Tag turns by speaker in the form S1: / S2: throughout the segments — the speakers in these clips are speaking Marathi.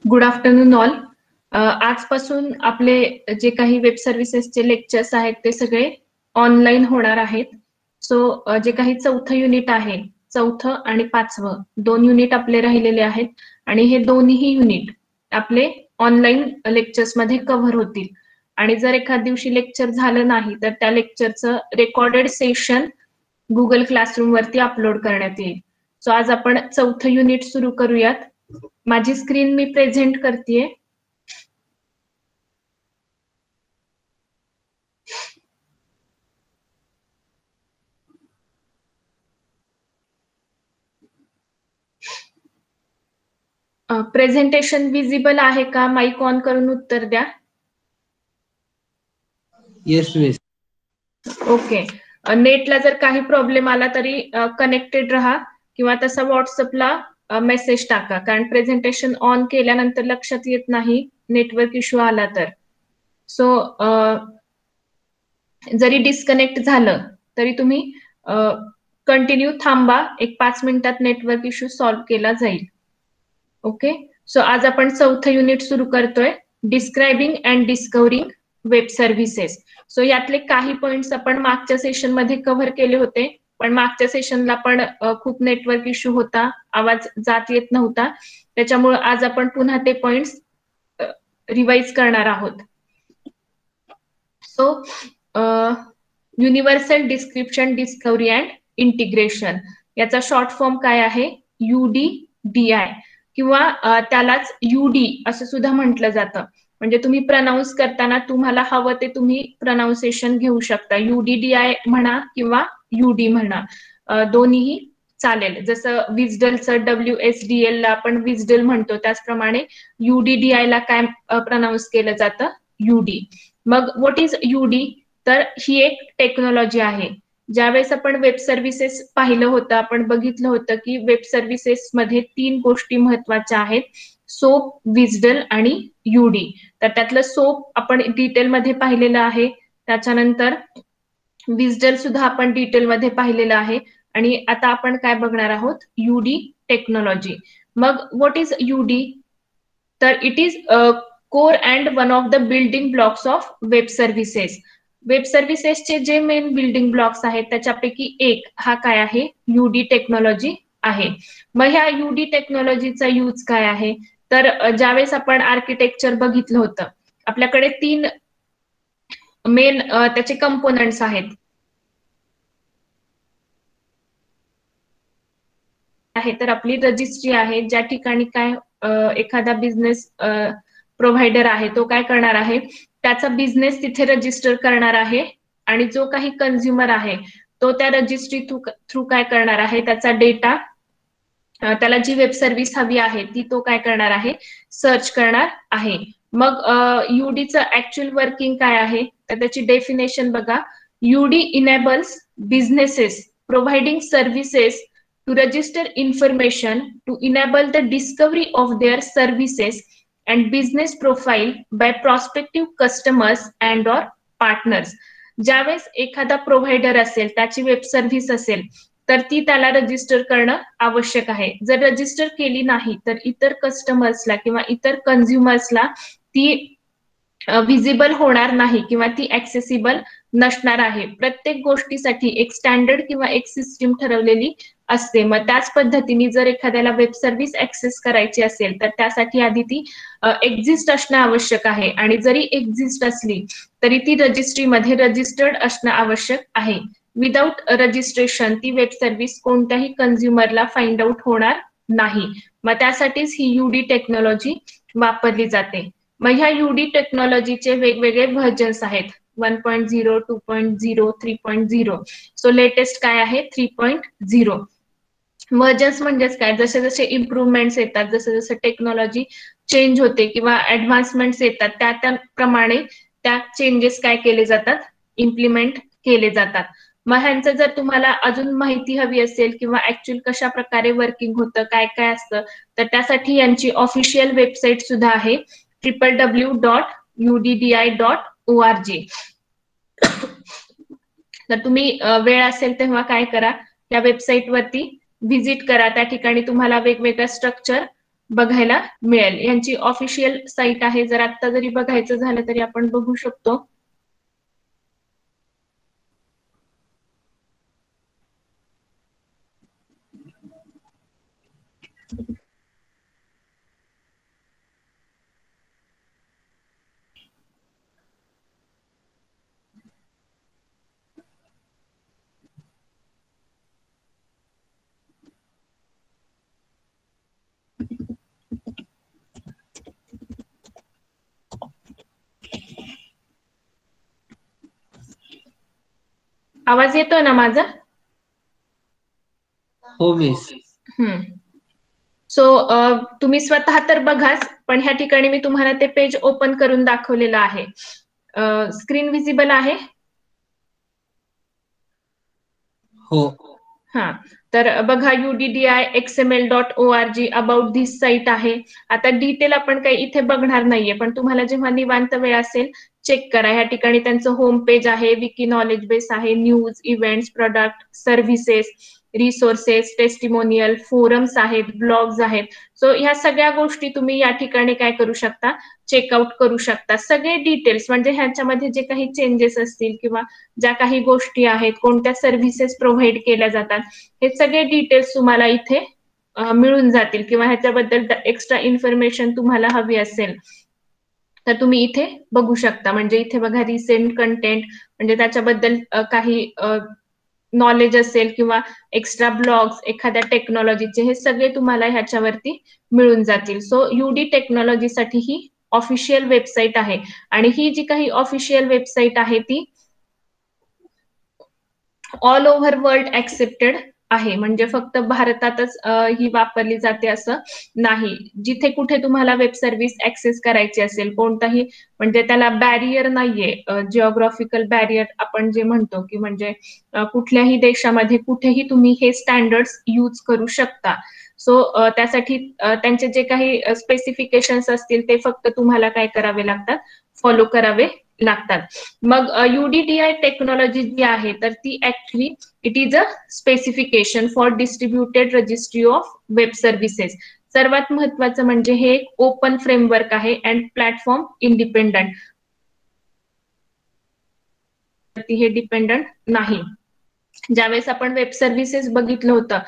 S1: Good afternoon all. आजपासून आपले जे काही वेब सर्व्हिसेसचे लेक्चर्स आहेत ते सगळे ऑनलाईन होणार आहेत. सो जे काही चौथं युनिट आहे, चौथं आणि पाचवं दोन युनिट आपले राहिलेले आहेत आणि हे दोन्ही युनिट आपले ऑनलाईन लेक्चर्स मध्ये कव्हर होतील. आणि जर एखाद दिवशी लेक्चर झालं नाही तर त्या लेक्चरचं रेकॉर्डेड सेशन गुगल क्लासरूम वरती अपलोड करण्यात येईल. सो आज आपण चौथं युनिट सुरू करूयात. माझी स्क्रीन मी प्रेझेंट करतेय. प्रेझेंटेशन विजिबल आहे का? माईक ऑन करून उत्तर द्या.
S2: Yes miss.
S1: ओके. नेटला जर काही प्रॉब्लेम आला तरी कनेक्टेड राहा किंवा तसा व्हॉट्सअपला मेसेज टाका, कारण प्रेझेंटेशन ऑन केल्यानंतर लक्षात येत नाही नेटवर्क इश्यू आला तर. सो जरी डिस्कनेक्ट झालं तरी तुम्ही कंटिन्यू थांबा, एक 5 मिनिटात नेटवर्क इश्यू सॉल्व्ह केला जाईल. ओके. सो आज आपण चौथं युनिट सुरू करतोय, describing and discovering web services. So यातले काही पॉइंट्स आपण मागच्या सेशन मध्ये कव्हर केले होते, पण मागच्या सेशनला पण खूप नेटवर्क इश्यू होता, आवाज जात येत नव्हता, त्याच्यामुळे आज आपण पुन्हा ते पॉइंट्स रिवाइज करणार आहोत. So universal description, discovery and integration याचा शॉर्ट फॉर्म काय आहे? UDDI किंवा त्यालाच UD असं सुद्धा म्हटलं जातं. म्हणजे तुम्ही प्रनाऊन्स करताना तुम्हाला हवं ते तुम्ही प्रनाऊन्सिएशन घेऊ शकता. UDDI म्हणा किंवा UD म्हणा, दोन्हीही चालेल. जसं विजडलचं WSDL ला आपण विजडल म्हणतो, त्याचप्रमाणे UDDI ला काय प्रनाऊन्स केलं जातं? UD. मग व्हॉट इज UD? तर ही एक टेक्नॉलॉजी आहे. ज्यावेळेस आपण वेब सर्व्हिसेस पाहिलं होतं, आपण बघितलं होतं की वेब सर्व्हिसेस मध्ये 3 गोष्टी महत्वाच्या आहेत: सोप, विजडल आणि UD. तर त्यातलं सोप आपण डिटेलमध्ये पाहिलेलं आहे, त्याच्यानंतर विजडल सुद्धा आपण डिटेलमध्ये पाहिलेलं आहे, आणि आता आपण काय बघणार आहोत? UD technology. मग व्हॉट इज UD? तर it is core and one of the building blocks of web services. Web सर्व्हिसेसचे जे मेन बिल्डिंग ब्लॉक्स आहेत त्याच्यापैकी एक हा काय आहे? UD टेक्नॉलॉजी आहे. मग ह्या UD टेक्नॉलॉजीचा यूज काय आहे? तर ज्यावेळेस आपण आर्किटेक्चर बघितलं होतं, आपल्याकडे 3 मेन त्याचे कंपोनंट्स आहेत. तर आपली रजिस्ट्री आहे, ज्या ठिकाणी काय एखादा बिझनेस प्रोव्हायडर आहे तो काय करणार आहे? त्याचा बिझनेस तिथे रजिस्टर करणार आहे, आणि जो काही कंझ्युमर आहे तो त्या रजिस्ट्री थ्रू काय करणार आहे? त्याचा डेटा, त्याला जी वेब सर्व्हिस हवी आहे ती तो काय करणार आहे? सर्च करणार आहे. मग UDचं ऍक्च्युअल वर्किंग काय आहे? तर त्याची डेफिनेशन बघा. UD enables businesses providing services to register information to enable the discovery of their services and business profile by prospective customers and or partners. ज्यावेळेस एखादा प्रोव्हायडर असेल, त्याची वेब सर्व्हिस असेल, तर ती त्याला रजिस्टर करणं आवश्यक आहे. जर रजिस्टर केली नाही तर इतर कस्टमर्सला किंवा इतर कन्झ्युमर्सला ती विजिबल होणार नाही किंवा ती ऍक्सेसिबल नसणार आहे. प्रत्येक गोष्टीसाठी एक स्टँडर्ड किंवा एक सिस्टीम ठरवलेली असते. मग त्याच पद्धतीने जर एखाद्याला वेब सर्व्हिस ऍक्सेस करायची असेल तर त्यासाठी आधी ती एक्झिस्ट असणं आवश्यक आहे, आणि जरी एक्झिस्ट असली तरी ती रजिस्ट्रीमध्ये रजिस्टर्ड असणं आवश्यक आहे. विदाउट रजिस्ट्रेशन ती वेब सर्व्हिस कोणत्याही कन्झ्युमरला फाइंड आउट होणार नाही. मग त्यासाठीच ही UD टेक्नॉलॉजी वापरली जाते. मग ह्या UD टेक्नॉलॉजीचे वेगवेगळे व्हर्जन्स आहेत: 1.0, 2.0, 3.0. सो लेटेस्ट काय आहे? 3.0. व्हर्जन्स म्हणजेच काय? जसे जसे इम्प्रूव्हमेंट्स येतात, जसे जसे टेक्नॉलॉजी चेंज होते किंवा ऍडव्हान्समेंट्स येतात, त्याप्रमाणे त्या चेंजेस काय केले जातात? इम्प्लिमेंट केले जातात. मग ह्यांचं जर तुम्हाला अजून माहिती हवी असेल किंवा ऍक्च्युअल कशा प्रकारे वर्किंग होतं, काय काय असतं, तर त्यासाठी यांची ऑफिशियल वेबसाईट सुद्धा आहे, www.uddi.org. तर तुम्ही वेळ असेल तेव्हा काय करा, त्या वेबसाईट वरती व्हिजिट करा. त्या ठिकाणी तुम्हाला वेगवेगळ्या स्ट्रक्चर बघायला मिळेल. यांची ऑफिशियल साईट आहे. जर आता जरी बघायचं झालं तरी आपण बघू शकतो. आवाज येतोय ना माझा?
S2: हो मिस.
S1: सो तुम्ही स्वतः तर बघाच, पण ह्या ठिकाणी मी तुम्हाला ते पेज ओपन करून दाखवलेलं आहे. स्क्रीन विजिबल आहे?
S2: हो.
S1: हा, तर बघा UDDI.xml.org अबाउट धिस साईट आहे. आता डिटेल आपण काही इथे बघणार नाहीये, पण तुम्हाला जेव्हा निवांत वेळ असेल चेक करा. ह्या ठिकाणी त्यांचं होम पेज आहे, विकी नॉलेज बेस आहे, news, events, product, services, resources, testimonial, forums आहेत, ब्लॉग्स आहेत. सो ह्या सगळ्या गोष्टी तुम्ही या ठिकाणी काय करू शकता, चेकआउट करू शकता. सगळे डिटेल्स म्हणजे ह्याच्यामध्ये जे काही चेंजेस असतील किंवा ज्या काही गोष्टी आहेत, कोणत्या सर्व्हिसेस प्रोव्हाइड केल्या जातात, हे सगळे डिटेल्स तुम्हाला इथे मिळून जातील. किंवा ह्याच्याबद्दल एक्स्ट्रा इन्फॉर्मेशन तुम्हाला हवी असेल तर तुम्ही इथे बघू शकता. म्हणजे इथे बघा रिसेंट कंटेंट, म्हणजे त्याच्याबद्दल काही नॉलेज असेल किंवा एक्स्ट्रा ब्लॉग्स एखाद्या टेक्नॉलॉजीचे, हे सगळे तुम्हाला ह्याच्यावरती मिळून जातील. सो UD टेक्नॉलॉजीसाठी ही ऑफिशियल वेबसाईट आहे. आणि ही जी काही ऑफिशियल वेबसाईट आहे ती ऑल ओव्हर वर्ल्ड ऍक्सेप्टेड आहे. म्हणजे फक्त भारतातच ही वापरली जाते असं नाही. जिथे कुठे तुम्हाला वेब सर्व्हिस ऍक्सेस करायची असेल, कोणताही म्हणजे त्याला बॅरियर नाहीये. जिओग्राफिकल बॅरियर आपण जे म्हणतो, की म्हणजे कुठल्याही देशामध्ये कुठेही तुम्ही हे स्टँडर्ड्स यूज करू शकता. सो त्यासाठी त्यांचे जे काही स्पेसिफिकेशन्स असतील ते फक्त तुम्हाला काय करावे लागतात, फॉलो करावे लागतात. मग UDDI टेक्नॉलॉजी जी आहे तर ती actually it is a specification for distributed registry of web services. सर्वात महत्वाचं म्हणजे हे एक ओपन फ्रेमवर्क आहे अँड प्लॅटफॉर्म इंडिपेंडंट. हे डिपेंडंट नाही. ज्यावेळेस आपण वेब सर्व्हिसेस बघितलं होतं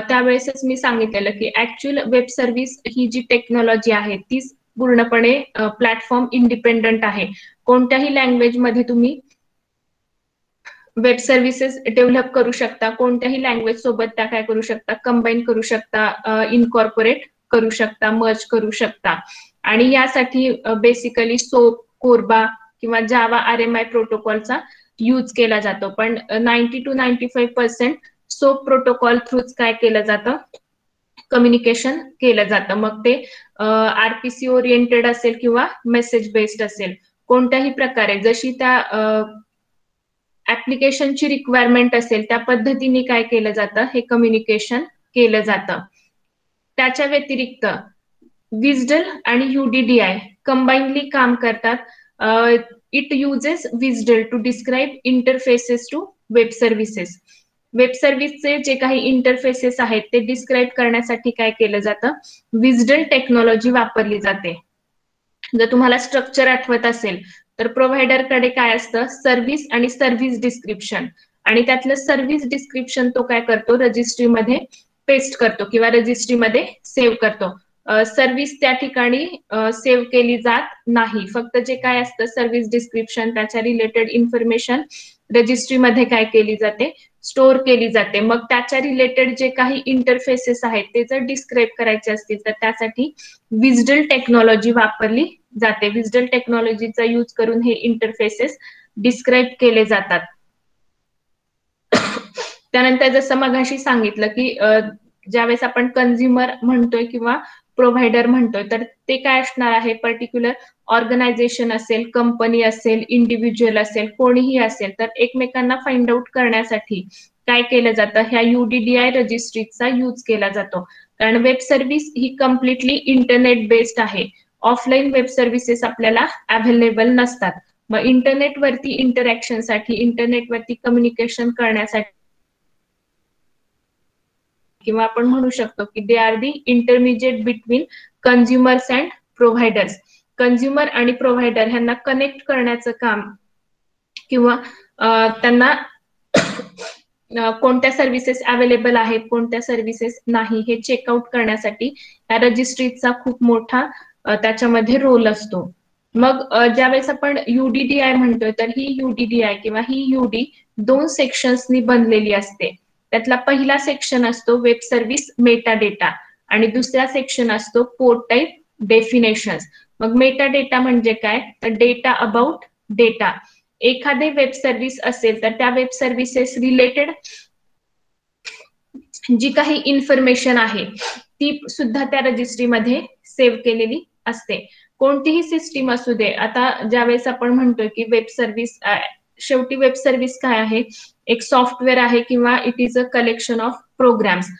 S1: त्यावेळेसच मी सांगितलेलं की ऍक्च्युअल वेब सर्व्हिस ही जी टेक्नॉलॉजी आहे ती पूर्णपणे प्लॅटफॉर्म इंडिपेंडंट आहे. कोणत्याही लँग्वेज मध्ये तुम्ही वेब सर्व्हिसेस डेव्हलप करू शकता. कोणत्याही लँग्वेज सोबत त्या काय करू शकता, कंबाईन करू शकता, इनकॉर्पोरेट करू शकता, मर्ज करू शकता. आणि यासाठी बेसिकली सोप, कोरबा किंवा जावा RMI प्रोटोकॉलचा यूज केला जातो. पण 90 to 95% सोप प्रोटोकॉल थ्रूच काय केलं जातं, कम्युनिकेशन केलं जातं. मग ते RPC ओरिएंटेड असेल किंवा मेसेज बेस्ड असेल, कोणत्याही प्रकारे जशी त्या ऍप्लिकेशनची रिक्वायरमेंट असेल त्या पद्धतीने काय केलं जातं, हे कम्युनिकेशन केलं जातं. त्याच्या व्यतिरिक्त विजडल आणि UDDI कंबाईनली काम करतात. It uses WSDL to describe interfaces to web services. Web सर्व्हिसचे जे काही इंटरफेसेस आहेत ते डिस्क्राईब करण्यासाठी काय केलं जातं, विजडल टेक्नॉलॉजी वापरली जाते. जर तुम्हाला स्ट्रक्चर आठवत असेल तर प्रोव्हायडरकडे काय असतं, सर्व्हिस आणि सर्व्हिस डिस्क्रिप्शन. आणि त्यातलं सर्व्हिस डिस्क्रिप्शन तो काय करतो, रजिस्ट्रीमध्ये पेस्ट करतो किंवा रजिस्ट्रीमध्ये सेव्ह करतो. सर्व्हिस त्या ठिकाणी सेव्ह केली जात नाही. फक्त जे काय असतं सर्व्हिस डिस्क्रिप्शन, त्याच्या रिलेटेड इन्फॉर्मेशन रजिस्ट्रीमध्ये काय केली जाते, स्टोअर केली जाते. मग त्याच्या रिलेटेड जे काही इंटरफेसेस आहेत ते जर डिस्क्राईब करायचे असतील तर त्यासाठी विजडल टेक्नॉलॉजी वापरली जाते. विजडल टेक्नॉलॉजीचा यूज करून हे इंटरफेसेस डिस्क्राईब केले जातात. त्यानंतर जसं मगाशी सांगितलं की ज्यावेळेस आपण कंझ्युमर म्हणतोय किंवा प्रोव्हायडर म्हणतोय तर ते काय असणार आहे, पर्टिक्युलर ऑर्गनायझेशन असेल, कंपनी असेल, इंडिव्हिज्युअल असेल, कोणीही असेल, तर एकमेकांना फाइंड आउट करण्यासाठी काय केलं जातं, ह्या UDDI रजिस्ट्रीचा यूज केला जातो. कारण वेब सर्व्हिस ही कम्प्लिटली इंटरनेट बेस्ड आहे. ऑफलाईन वेब सर्व्हिसेस आपल्याला अवेलेबल नसतात. मग इंटरनेटवरती इंटरॅक्शनसाठी, इंटरनेटवरती कम्युनिकेशन करण्यासाठी किंवा आपण म्हणू शकतो की दे are the intermediate between consumers and providers. Consumer आणि प्रोव्हायडर ह्यांना कनेक्ट करण्याचं काम किंवा त्यांना कोणत्या सर्व्हिसेस अवेलेबल आहेत, कोणत्या सर्व्हिसेस नाही हे चेकआउट करण्यासाठी या रजिस्ट्रीचा खूप मोठा त्याच्यामध्ये रोल असतो. मग ज्यावेळेस आपण UDDI म्हणतोय तर ही UDDI किंवा ही UD 2 सेक्शन्सनी बनलेली असते. त्यातला पहिला सेक्शन असतो वेब सर्व्हिस मेटा डेटा आणि दुसरा सेक्शन असतो पोर्ट टाईप डेफिनेशन्स. मग मेटा डेटा म्हणजे काय, तर डेटा अबाउट डेटा. एखादी वेब सर्व्हिस असेल तर त्या वेब सर्व्हिसेस रिलेटेड जी काही इन्फॉर्मेशन आहे ती सुद्धा त्या रजिस्ट्रीमध्ये सेव्ह केलेली असते. कोणतीही सिस्टीम असू दे, आता ज्यावेळेस आपण म्हणतोय की वेब सर्व्हिस, शेवटी वेब सर्व्हिस काय आहे, एक सॉफ्टवेअर आहे किंवा it is a collection of programs.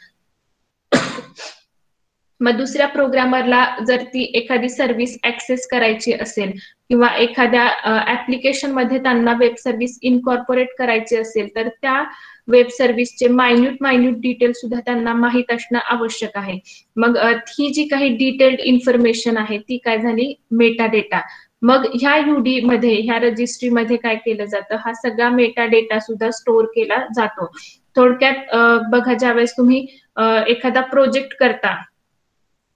S1: मग दुसऱ्या प्रोग्रामरला जर ती एखादी सर्व्हिस ऍक्सेस करायची असेल किंवा एखाद्या ऍप्लिकेशन मध्ये त्यांना वेब सर्व्हिस इनकॉर्पोरेट करायची असेल तर त्या वेब सर्व्हिसचे मायन्यूट डिटेल सुद्धा त्यांना माहीत असणं आवश्यक आहे. मग ही जी काही डिटेल्ड इन्फॉर्मेशन आहे ती काय झाली, मेटा डेटा. मग ह्या UD मध्ये, ह्या रजिस्ट्रीमध्ये काय केलं जातं, हा सगळा मेटा डेटा सुद्धा स्टोअर केला जातो. थोडक्यात बघा, ज्यावेळेस तुम्ही एखादा प्रोजेक्ट करता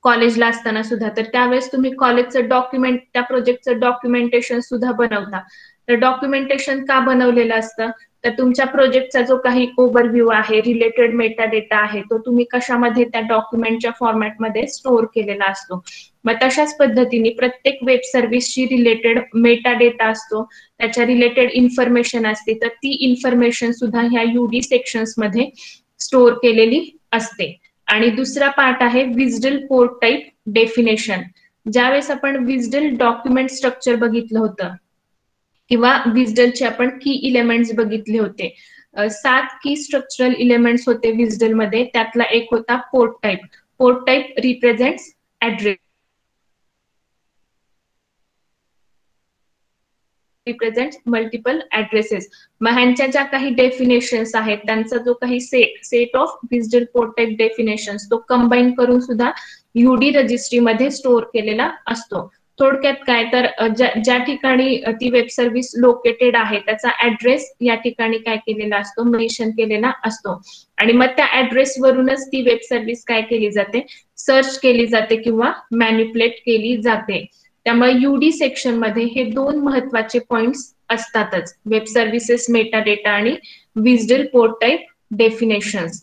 S1: कॉलेजला असताना सुद्धा, तर त्यावेळेस तुम्ही कॉलेजचं डॉक्युमेंट, त्या प्रोजेक्टचं डॉक्युमेंटेशन सुद्धा बनवता. तर डॉक्युमेंटेशन का बनवलेलं असतं, तर तुमच्या प्रोजेक्टचा जो काही ओव्हरव्ह्यू आहे, रिलेटेड मेटा डेटा आहे, तो तुम्ही कशामध्ये, त्या डॉक्युमेंटच्या फॉर्मॅटमध्ये स्टोअर केलेला असतो. मग तशाच पद्धतीने प्रत्येक वेब सर्व्हिसची रिलेटेड मेटा डेटा असतो, त्याच्या रिलेटेड इन्फॉर्मेशन असते, तर ती इन्फॉर्मेशन सुद्धा ह्या UD सेक्शन्स मध्ये स्टोअर केलेली असते. आणि दुसरा पार्ट आहे विज्डल पोर्ट टाईप डेफिनेशन. ज्यावेळेस आपण विज्डल डॉक्युमेंट स्ट्रक्चर बघितलं होतं किंवा विज्डलचे आपण की इलेमेंट्स बघितले होते, 7 की स्ट्रक्चरल इलेमेंट्स होते विज्डल मध्ये. त्यातला एक होता port type. Port type represents address, represent multiple addresses. मग ह्यांच्या ज्या काही डेफिनेशन्स आहेत त्यांचा जो काही set of WSDL port type definitions तो कंबाईन करून सुद्धा UD रजिस्ट्रीमध्ये स्टोअर केलेला असतो. थोडक्यात काय, तर ज्या ठिकाणी ती वेब सर्व्हिस लोकेटेड आहे त्याचा ऍड्रेस या ठिकाणी काय केलेला असतो, मेन्शन केलेला असतो. आणि मग त्या ऍड्रेस वरूनच ती वेब सर्व्हिस काय केली जाते, सर्च केली जाते किंवा मॅन्युप्युलेट केली जाते. त्यामुळे UD सेक्शन मध्ये हे 2 महत्वाचे पॉइंट्स असतातच, वेब सर्व्हिसेस मेटा डेटा आणि विज्डल पोर्ट टाईप डेफिनेशन्स.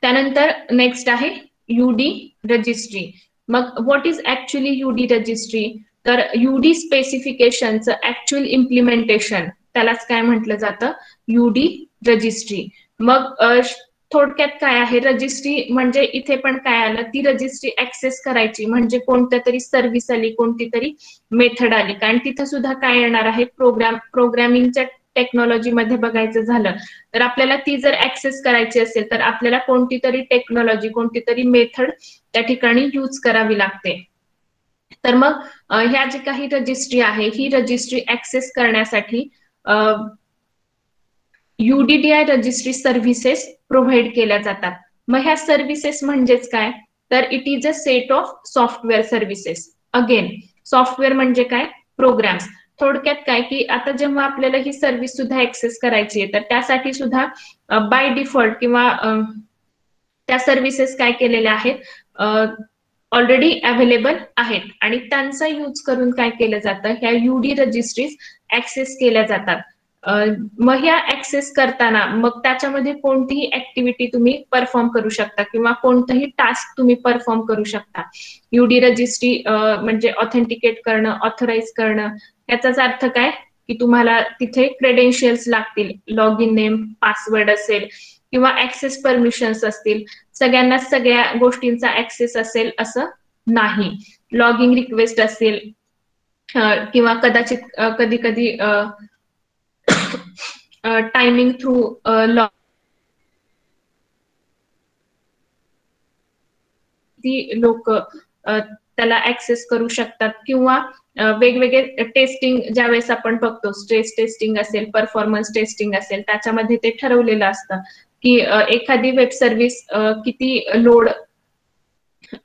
S1: त्यानंतर नेक्स्ट आहे UD रजिस्ट्री. मग what is actually UD registry, तर UD स्पेसिफिकेशनचं ऍक्च्युअल इम्प्लिमेंटेशन त्यालाच काय म्हटलं जातं, UD रजिस्ट्री. मग थोडक्यात काय आहे, रजिस्ट्री म्हणजे इथे पण काय आलं, ती रजिस्ट्री ऍक्सेस करायची म्हणजे कोणत्या तरी सर्व्हिस आली, कोणती तरी मेथड आली. कारण तिथे सुद्धा काय येणार आहे, प्रोग्रामिंगच्या टेक्नॉलॉजी मध्ये बघायचं झालं तर आपल्याला ती जर ऍक्सेस करायची असेल तर आपल्याला कोणती तरी टेक्नॉलॉजी, कोणती तरी मेथड त्या ठिकाणी यूज करावी लागते. तर मग ह्या जी काही रजिस्ट्री आहे ही रजिस्ट्री ऍक्सेस करण्यासाठी UDDI रजिस्ट्री सर्व्हिसेस प्रोव्हाइड केल्या जातात. मग ह्या सर्व्हिसेस म्हणजेच काय, तर it is a set of software services. Again software म्हणजे काय, प्रोग्राम्स. थोडक्यात काय की आता जेव्हा आपल्याला ही सर्व्हिस सुद्धा ऍक्सेस करायची आहे तर त्यासाठी सुद्धा बाय डिफॉल्ट किंवा त्या सर्व्हिसेस काय केलेल्या आहेत, ऑलरेडी अवेलेबल आहेत आणि त्यांचा यूज करून काय केलं जातं, ह्या UD रजिस्ट्रीज ऍक्सेस केल्या जातात. मग ह्या ऍक्सेस करताना मग त्याच्यामध्ये कोणतीही ऍक्टिव्हिटी तुम्ही परफॉर्म करू शकता किंवा कोणतंही टास्क तुम्ही परफॉर्म करू शकता. UD रजिस्ट्री म्हणजे ऑथेंटिकेट करणं, ऑथराईज करणं, याचाच अर्थ काय की तुम्हाला तिथे क्रेडेन्शियल्स लागतील, लॉग इन नेम, पासवर्ड असेल किंवा ऍक्सेस परमिशन्स असतील. सगळ्यांना सगळ्या गोष्टींचा ऍक्सेस असेल असं नाही. लॉगिंग रिक्वेस्ट असेल किंवा कदाचित कधी कधी टायमिंग थ्रू लोक त्याला ऍक्सेस करू शकतात किंवा वेगवेगळे टेस्टिंग ज्यावेळेस आपण बघतो, स्ट्रेस टेस्टिंग असेल, परफॉर्मन्स टेस्टिंग असेल, त्याच्यामध्ये ते ठरवलेलं असतं की एखादी वेब सर्व्हिस किती लोड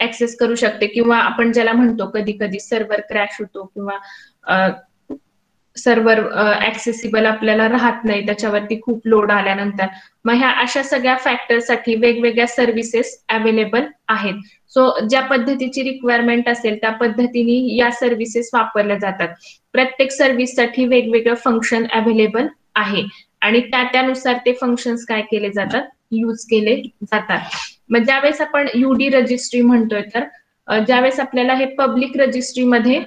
S1: ऍक्सेस करू शकते, किंवा आपण ज्याला म्हणतो कधी कधी सर्व्हर क्रॅश होतो, किंवा सर्व्हर ऍक्सेसिबल आपल्याला राहत नाही त्याच्यावरती खूप लोड आल्यानंतर. मग ह्या अशा सगळ्या फॅक्टरसाठी वेगवेगळ्या सर्व्हिसेस अवेलेबल आहेत. सो ज्या पद्धतीची रिक्वायरमेंट असेल त्या पद्धतीने या सर्व्हिसेस वापरल्या जातात. प्रत्येक सर्व्हिससाठी वेगवेगळं फंक्शन अवेलेबल आहे आणि त्यानुसार ते फंक्शन्स काय केले जातात, यूज केले जातात. मग ज्यावेळेस आपण युडी रजिस्ट्री म्हणतोय, तर ज्यावेळेस आपल्याला हे पब्लिक रजिस्ट्रीमध्ये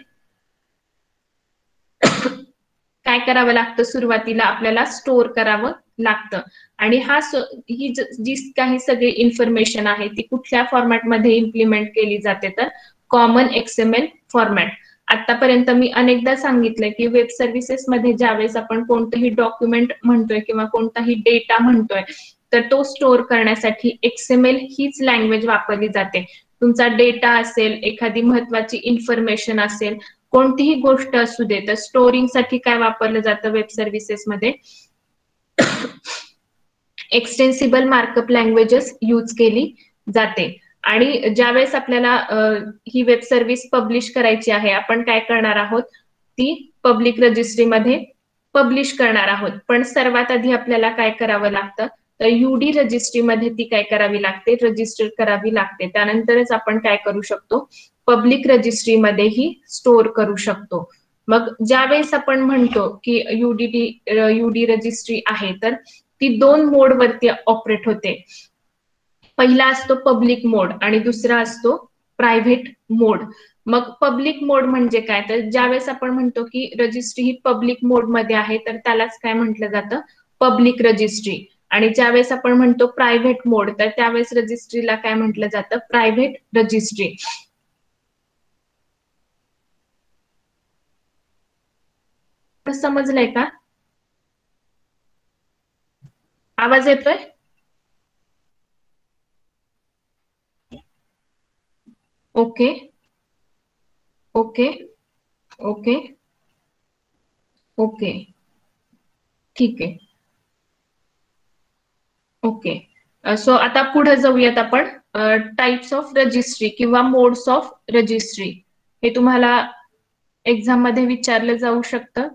S1: काय करावं लागतं, सुरुवातीला आपल्याला स्टोअर करावं लागतं. आणि ही जी काही सगळी इन्फॉर्मेशन आहे ती कुठल्या फॉर्मॅटमध्ये इम्प्लिमेंट केली जाते, तर कॉमन XML फॉर्मॅट. आतापर्यंत मी अनेकदा सांगितलंय की वेब सर्व्हिसेस मध्ये ज्यावेळेस आपण कोणतंही डॉक्युमेंट म्हणतोय किंवा कोणताही डेटा म्हणतोय, तर तो स्टोअर करण्यासाठी XML हीच लँग्वेज वापरली जाते. तुमचा डेटा असेल, एखादी महत्वाची इन्फॉर्मेशन असेल, कोणतीही गोष्ट असू दे, तर स्टोरिंग साठी काय वापरलं जातं वेब सर्व्हिसेस मध्ये, एक्सटेन्सिबल मार्कअप लँग्वेजेस यूज केली जाते. आणि ज्यावेळेस आपल्याला ही वेब सर्व्हिस पब्लिश करायची आहे, आपण काय करणार आहोत, ती पब्लिक रजिस्ट्रीमध्ये पब्लिश करणार आहोत. पण सर्वात आधी आपल्याला काय करावं लागतं, तर युडी रजिस्ट्रीमध्ये ती काय करावी लागते, रजिस्टर करावी लागते. त्यानंतरच आपण काय करू शकतो, पब्लिक रजिस्ट्रीमध्येही स्टोअर करू शकतो. मग ज्यावेळेस आपण म्हणतो की युडी रजिस्ट्री आहे, तर ती 2 मोड वरती ऑपरेट होते. पहिला असतो पब्लिक मोड आणि दुसरा असतो प्रायव्हेट मोड. मग पब्लिक मोड म्हणजे काय, तर ज्यावेळेस आपण म्हणतो की रजिस्ट्री ही पब्लिक मोड मध्ये आहे, तर त्यालाच काय म्हटलं जातं, पब्लिक रजिस्ट्री. आणि ज्यावेळेस आपण म्हणतो प्रायव्हेट मोड, तर त्यावेळेस रजिस्ट्रीला काय म्हटलं जातं, प्रायव्हेट रजिस्ट्री. समजलंय का? आवाज येतोय? ओके ओके ओके ओके, ठीक आहे. ओके. सो आता पुढे जाऊयात आपण. टाइप्स ऑफ रजिस्ट्री किंवा मोड्स ऑफ रजिस्ट्री हे तुम्हाला एक्झाम मध्ये विचारलं जाऊ शकतं.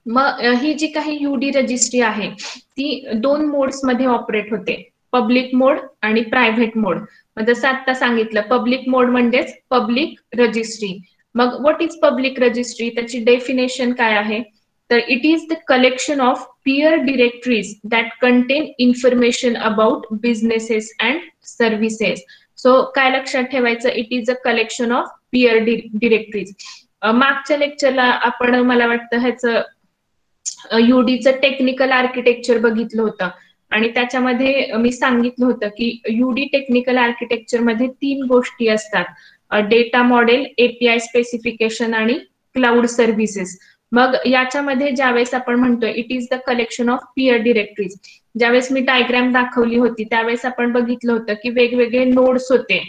S1: मग ही जी काही युडी रजिस्ट्री आहे ती 2 मोड्स मध्ये ऑपरेट होते, पब्लिक मोड आणि प्रायव्हेट मोड. मग जसं आता सांगितलं, पब्लिक मोड म्हणजेच पब्लिक रजिस्ट्री. मग व्हॉट इज पब्लिक रजिस्ट्री, त्याची डेफिनेशन काय आहे, तर it is the collection of peer directories that contain information about businesses and services. So काय लक्षात ठेवायचं, it is a collection of peer directories. मागच्या लेक्चरला आपण, मला वाटतं ह्याचं युडीचं टेक्निकल आर्किटेक्चर बघितलं होतं आणि त्याच्यामध्ये मी सांगितलं होतं की युडी टेक्निकल आर्किटेक्चर मध्ये 3 गोष्टी असतात, डेटा मॉडेल, एपीआय स्पेसिफिकेशन आणि क्लाउड सर्व्हिसेस. मग याच्यामध्ये ज्यावेळेस आपण म्हणतोय it is the collection of peer directories, ज्यावेळेस मी डायग्राम दाखवली होती त्यावेळेस आपण बघितलं होतं की वेगवेगळे नोड्स होते.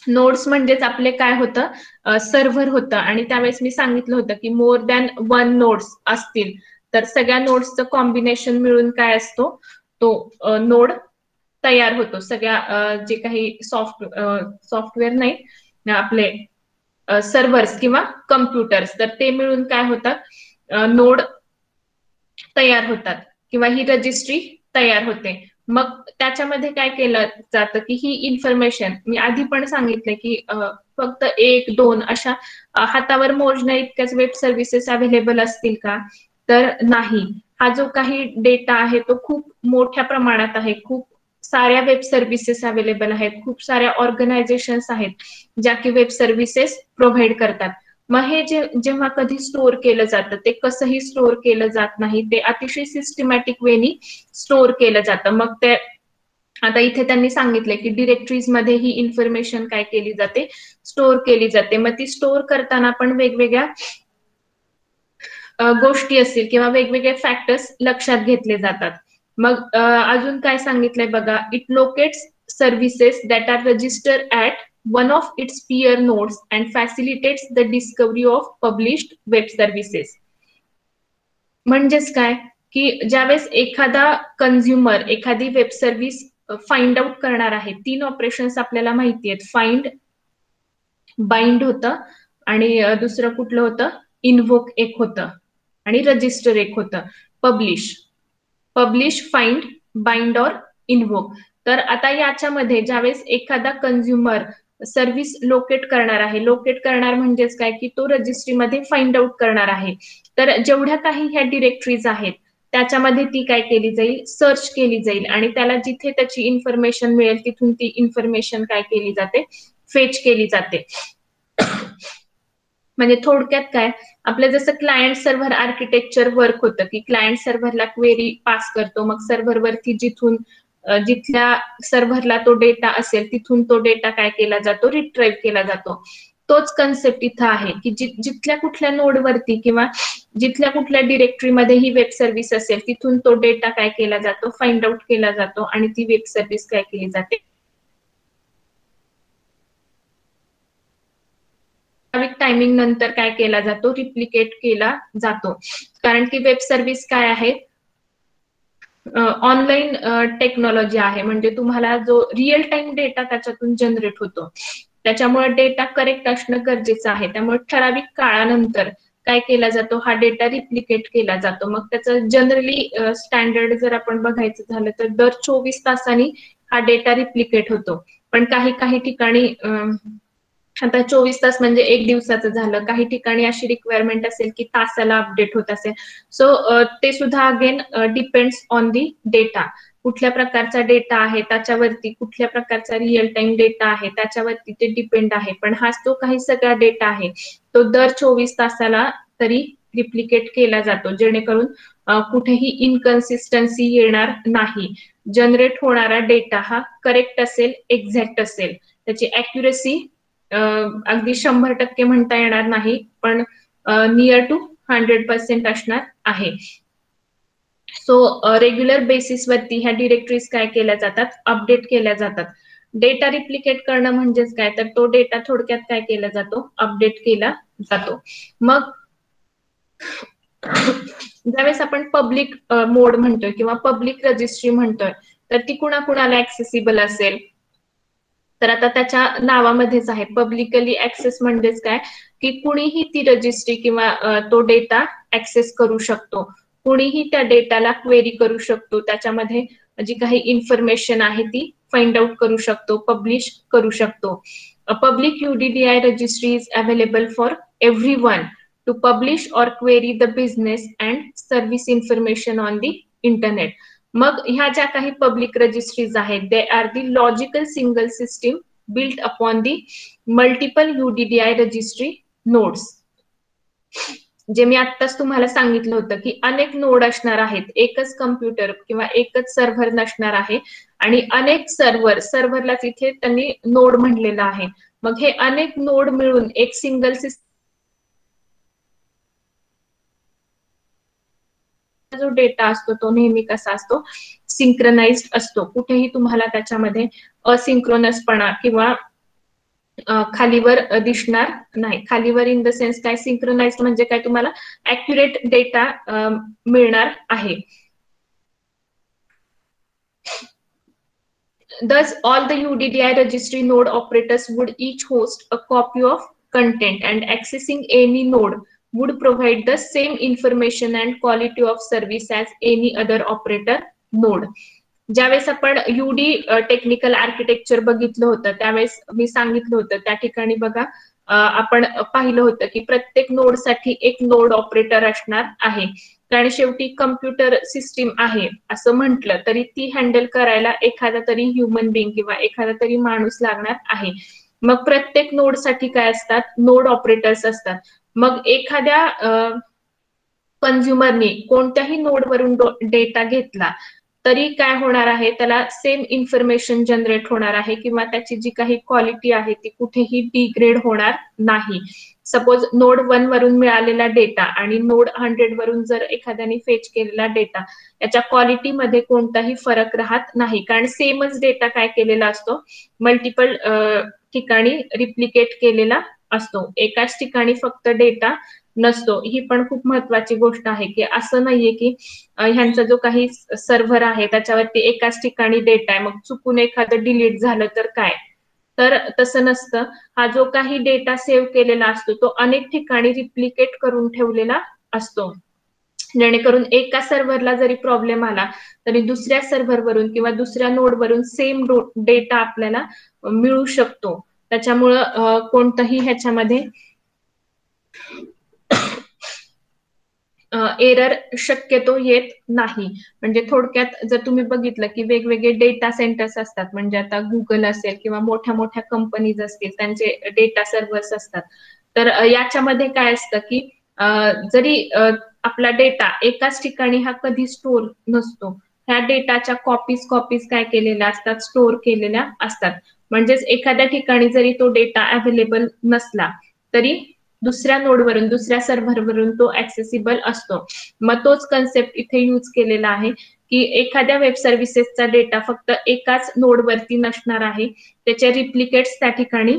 S1: नोड्स म्हणजेच आपले काय होतं, सर्व्हर होतं. आणि त्यावेळेस मी सांगितलं होतं की मोर दॅन 1 नोड्स असतील तर सगळ्या नोड्सचं कॉम्बिनेशन मिळून काय असतो, तो नोड तयार होतो. सगळ्या जे काही सॉफ्टवेअर नाही, आपले सर्व्हर्स किंवा कम्प्युटर्स, तर ते मिळून काय होतात, नोड तयार होतात किंवा ही रजिस्ट्री तयार होते. मग त्याच्यामध्ये काय केलं जातं की ही इन्फॉर्मेशन, मी आधी पण सांगितलं की फक्त 1-2 अशा हातावर मोजण्या इतक्याच वेब सर्व्हिसेस अवेलेबल असतील का, तर नाही. हा जो काही डेटा आहे तो खूप मोठ्या प्रमाणात आहे. खूप साऱ्या वेब सर्व्हिसेस अवेलेबल आहेत, खूप साऱ्या ऑर्गनायझेशन्स आहेत ज्या की वेब सर्व्हिसेस प्रोव्हाइड करतात. मग हे जेव्हा कधी स्टोअर केलं जातं, ते कसंही स्टोअर केलं जात नाही, ते अतिशय सिस्टमॅटिक वेनी स्टोअर केलं जातं. मग ते आता इथे त्यांनी सांगितलंय की डिरेक्टरीज मध्ये ही इन्फॉर्मेशन काय केली जाते, स्टोअर केली जाते. मग ती स्टोअर करताना पण वेगवेगळ्या गोष्टी असतील किंवा वेगवेगळे फॅक्टर्स लक्षात घेतले जातात. मग अजून काय सांगितलंय बघा, it locates services that are register at one of its peer nodes and facilitates the discovery of published web services. म्हणजेच काय की ज्यावेळेस एखादा कंझ्युमर एखादी वेब सर्व्हिस फाइंड आउट करणार आहे, 3 ऑपरेशन्स आपल्याला माहिती आहेत. फाइंड, बाइंड होतं आणि दुसरं कुठलं होतं, इन्व्होक एक होतं आणि रजिस्टर एक होतं. पब्लिश, फाइंड, बाइंड और इन्व्होक. तर आता याच्यामध्ये ज्यावेळेस एखादा कंझ्युमर सर्व्हिस लोकेट करणार आहे, लोकेट करणार म्हणजेच काय की तो रजिस्ट्रीमध्ये फाइंड आउट करणार आहे. तर जेवढ्या काही ह्या डिरेक्टरीज आहेत त्याच्यामध्ये ती काय केली जाईल, सर्च केली जाईल आणि त्याला जिथे त्याची इन्फॉर्मेशन मिळेल तिथून ती इन्फॉर्मेशन काय केली जाते, फेच केली जाते. म्हणजे थोडक्यात काय, आपलं जसं क्लायंट सर्व्हर आर्किटेक्चर वर्क होतं की क्लायंट सर्व्हरला क्वेरी पास करतो, मग सर्व्हरवरती जिथल्या सर्व्हरला तो डेटा असेल तिथून तो डेटा काय केला जातो, रिट्राईव्ह केला जातो. तोच कन्सेप्ट इथं आहे की जिथल्या कुठल्या नोडवरती किंवा जिथल्या कुठल्या डिरेक्टरीमध्ये ही वेब सर्व्हिस असेल तिथून तो डेटा काय केला जातो, फाइंड आउट केला जातो आणि ती वेब सर्व्हिस काय केली जाते, टायमिंग नंतर काय केला जातो, रिप्लिकेट केला जातो. कारण की वेब सर्व्हिस काय आहे, ऑनलाईन टेक्नॉलॉजी आहे. म्हणजे तुम्हाला जो रिअल टाइम डेटा त्याच्यातून जनरेट होतो, त्याच्यामुळे डेटा करेक्ट असणं गरजेचं आहे. त्यामुळे ठराविक काळानंतर काय केला जातो, हा डेटा रिप्लिकेट केला जातो. मग त्याचं जनरली स्टँडर्ड जर आपण बघायचं झालं तर दर 24 तासांनी हा डेटा रिप्लिकेट होतो. पण काही ठिकाणी आता 24 तास म्हणजे 1 दिवसाचं झालं, काही ठिकाणी अशी रिक्वायरमेंट असेल की तासाला अपडेट होत असेल. सो ते सुद्धा again depends on the data. कुठल्या प्रकारचा डेटा आहे त्याच्यावरती, कुठल्या प्रकारचा रिअल टाइम डेटा आहे त्याच्यावरती ते डिपेंड आहे. पण हाच तो काही सगळा डेटा आहे तो दर 24 तासाला तरी रिप्लिकेट केला जातो, जेणेकरून कुठेही इनकन्सिस्टन्सी येणार नाही. जनरेट होणारा डेटा हा करेक्ट असेल, एक्झॅक्ट असेल, त्याची अॅक्युरेसी अगदी 100% म्हणता येणार नाही, पण नियर टू 100% असणार आहे. सो रेग्युलर बेसिसवरती ह्या डिरेक्टरीज काय केल्या जातात, अपडेट केल्या जातात. डेटा रिप्लिकेट करणं म्हणजेच काय, तर तो डेटा थोडक्यात काय केला जातो, अपडेट केला जातो. मग ज्यावेळेस आपण पब्लिक मोड म्हणतोय किंवा पब्लिक रजिस्ट्री म्हणतोय तर ती कुणाकुणाला ऍक्सेसिबल असेल, तर आता त्याच्या नावामध्येच आहे. पब्लिकली ऍक्सेस म्हणजेच काय की कुणीही ती रजिस्ट्री किंवा तो डेटा ऍक्सेस करू शकतो, कुणीही त्या डेटाला क्वेरी करू शकतो, त्याच्यामध्ये जी काही इन्फॉर्मेशन आहे ती फाइंड आउट करू शकतो, पब्लिश करू शकतो. Public UDDI registry is available for everyone to publish और query the business and service information on the internet. मग ह्या ज्या काही पब्लिक रजिस्ट्रीज आहेत, they are the logical single system built upon the multiple UDDI registry nodes. जे मी आत्ताच तुम्हाला सांगितलं होतं की अनेक नोड असणार आहेत, एकच कम्प्युटर किंवा एकच सर्व्हर नसणार आहे आणि अनेक सर्व्हरला तिथे त्यांनी नोड म्हणलेलं आहे. मग हे अनेक नोड मिळून एक सिंगल सिस्टम जो डेटा असतो तो नेहमी कसा असतो, सिंक्रोनाइज्ड असतो. कुठेही तुम्हाला त्याच्यामध्ये असिंक्रोनसपणा किंवा खालीवर दिसणार नाही. खालीवर इन द सेन्स काय, सिंक्रोनाइज्ड म्हणजे काय, तुम्हाला ऍक्युरेट डेटा मिळणार आहे. Thus, all the UDDI registry node operators would each host a copy of content, and accessing any node would provide the same information and quality of service as any other operator node. ज्यावेळेस आपण UD टेक्निकल आर्किटेक्चर बघितलं होतं त्यावेळेस मी सांगितलं होतं, त्या ठिकाणी बघा आपण पाहिलं होतं की प्रत्येक नोडसाठी एक नोड ऑपरेटर असणार आहे. कारण शेवटी कम्प्युटर सिस्टीम आहे असं म्हटलं तरी ती हँडल करायला एखादा तरी ह्युमन बिंग किंवा एखादा तरी माणूस लागणार आहे. मग प्रत्येक नोडसाठी काय असतात, नोड ऑपरेटर्स असतात. मग एखाद्या कंझ्युमरनी कोणत्याही नोडवरून डेटा घेतला तरी काय होणार आहे, त्याला सेम इन्फॉर्मेशन जनरेट होणार आहे किंवा त्याची जी काही क्वालिटी आहे ती कुठेही डिग्रेड होणार नाही. सपोज नोड 1 वरून मिळालेला डेटा आणि नोड 100 वरून जर एखाद्याने फेच केलेला डेटा, याच्या क्वालिटीमध्ये कोणताही फरक राहत नाही, कारण सेमच डेटा काय केलेला असतो, मल्टिपल ठिकाणी रिप्लिकेट केलेला असतो, एकाच ठिकाणी फक्त डेटा नसतो. ही पण खूप महत्वाची गोष्ट आहे की असं नाहीये की ह्यांचा जो काही सर्व्हर आहे त्याच्यावरती एकाच ठिकाणी डेटा आहे, मग चुकून एखादं डिलीट झालं तर काय, तर तसं नसतं. हा जो काही डेटा सेव्ह केलेला असतो तो अनेक ठिकाणी रिप्लिकेट करून ठेवलेला असतो, जेणेकरून एका सर्व्हरला जरी प्रॉब्लेम आला तरी दुसऱ्या सर्व्हरवरून किंवा दुसऱ्या नोडवरून सेम डेटा आपल्याला मिळू शकतो. त्याच्यामुळं कोणतंही ह्याच्यामध्ये एरर शक्यतो येत नाही. म्हणजे थोडक्यात जर तुम्ही बघितलं की वेगवेगळे डेटा सेंटर्स असतात, म्हणजे आता गुगल असेल किंवा मोठ्या मोठ्या कंपनीज असतील त्यांचे डेटा सर्व्हर्स असतात, तर याच्यामध्ये काय असतं की जरी आपला डेटा एकाच ठिकाणी हा कधी स्टोर नसतो, ह्या डेटाच्या कॉपीज काय केलेल्या असतात, स्टोर केलेल्या असतात. म्हणजेच एखाद्या ठिकाणी जरी तो डेटा अवेलेबल नसला तरी दुसऱ्या नोडवरून दुसऱ्या सर्व्हरवरून तो ऍक्सेसिबल असतो. मग तोच कन्सेप्ट इथे यूज केलेला आहे की एखाद्या वेब सर्व्हिसेसचा डेटा फक्त एकाच नोडवरती नसणार आहे, त्याचे रिप्लिकेट्स त्या ठिकाणी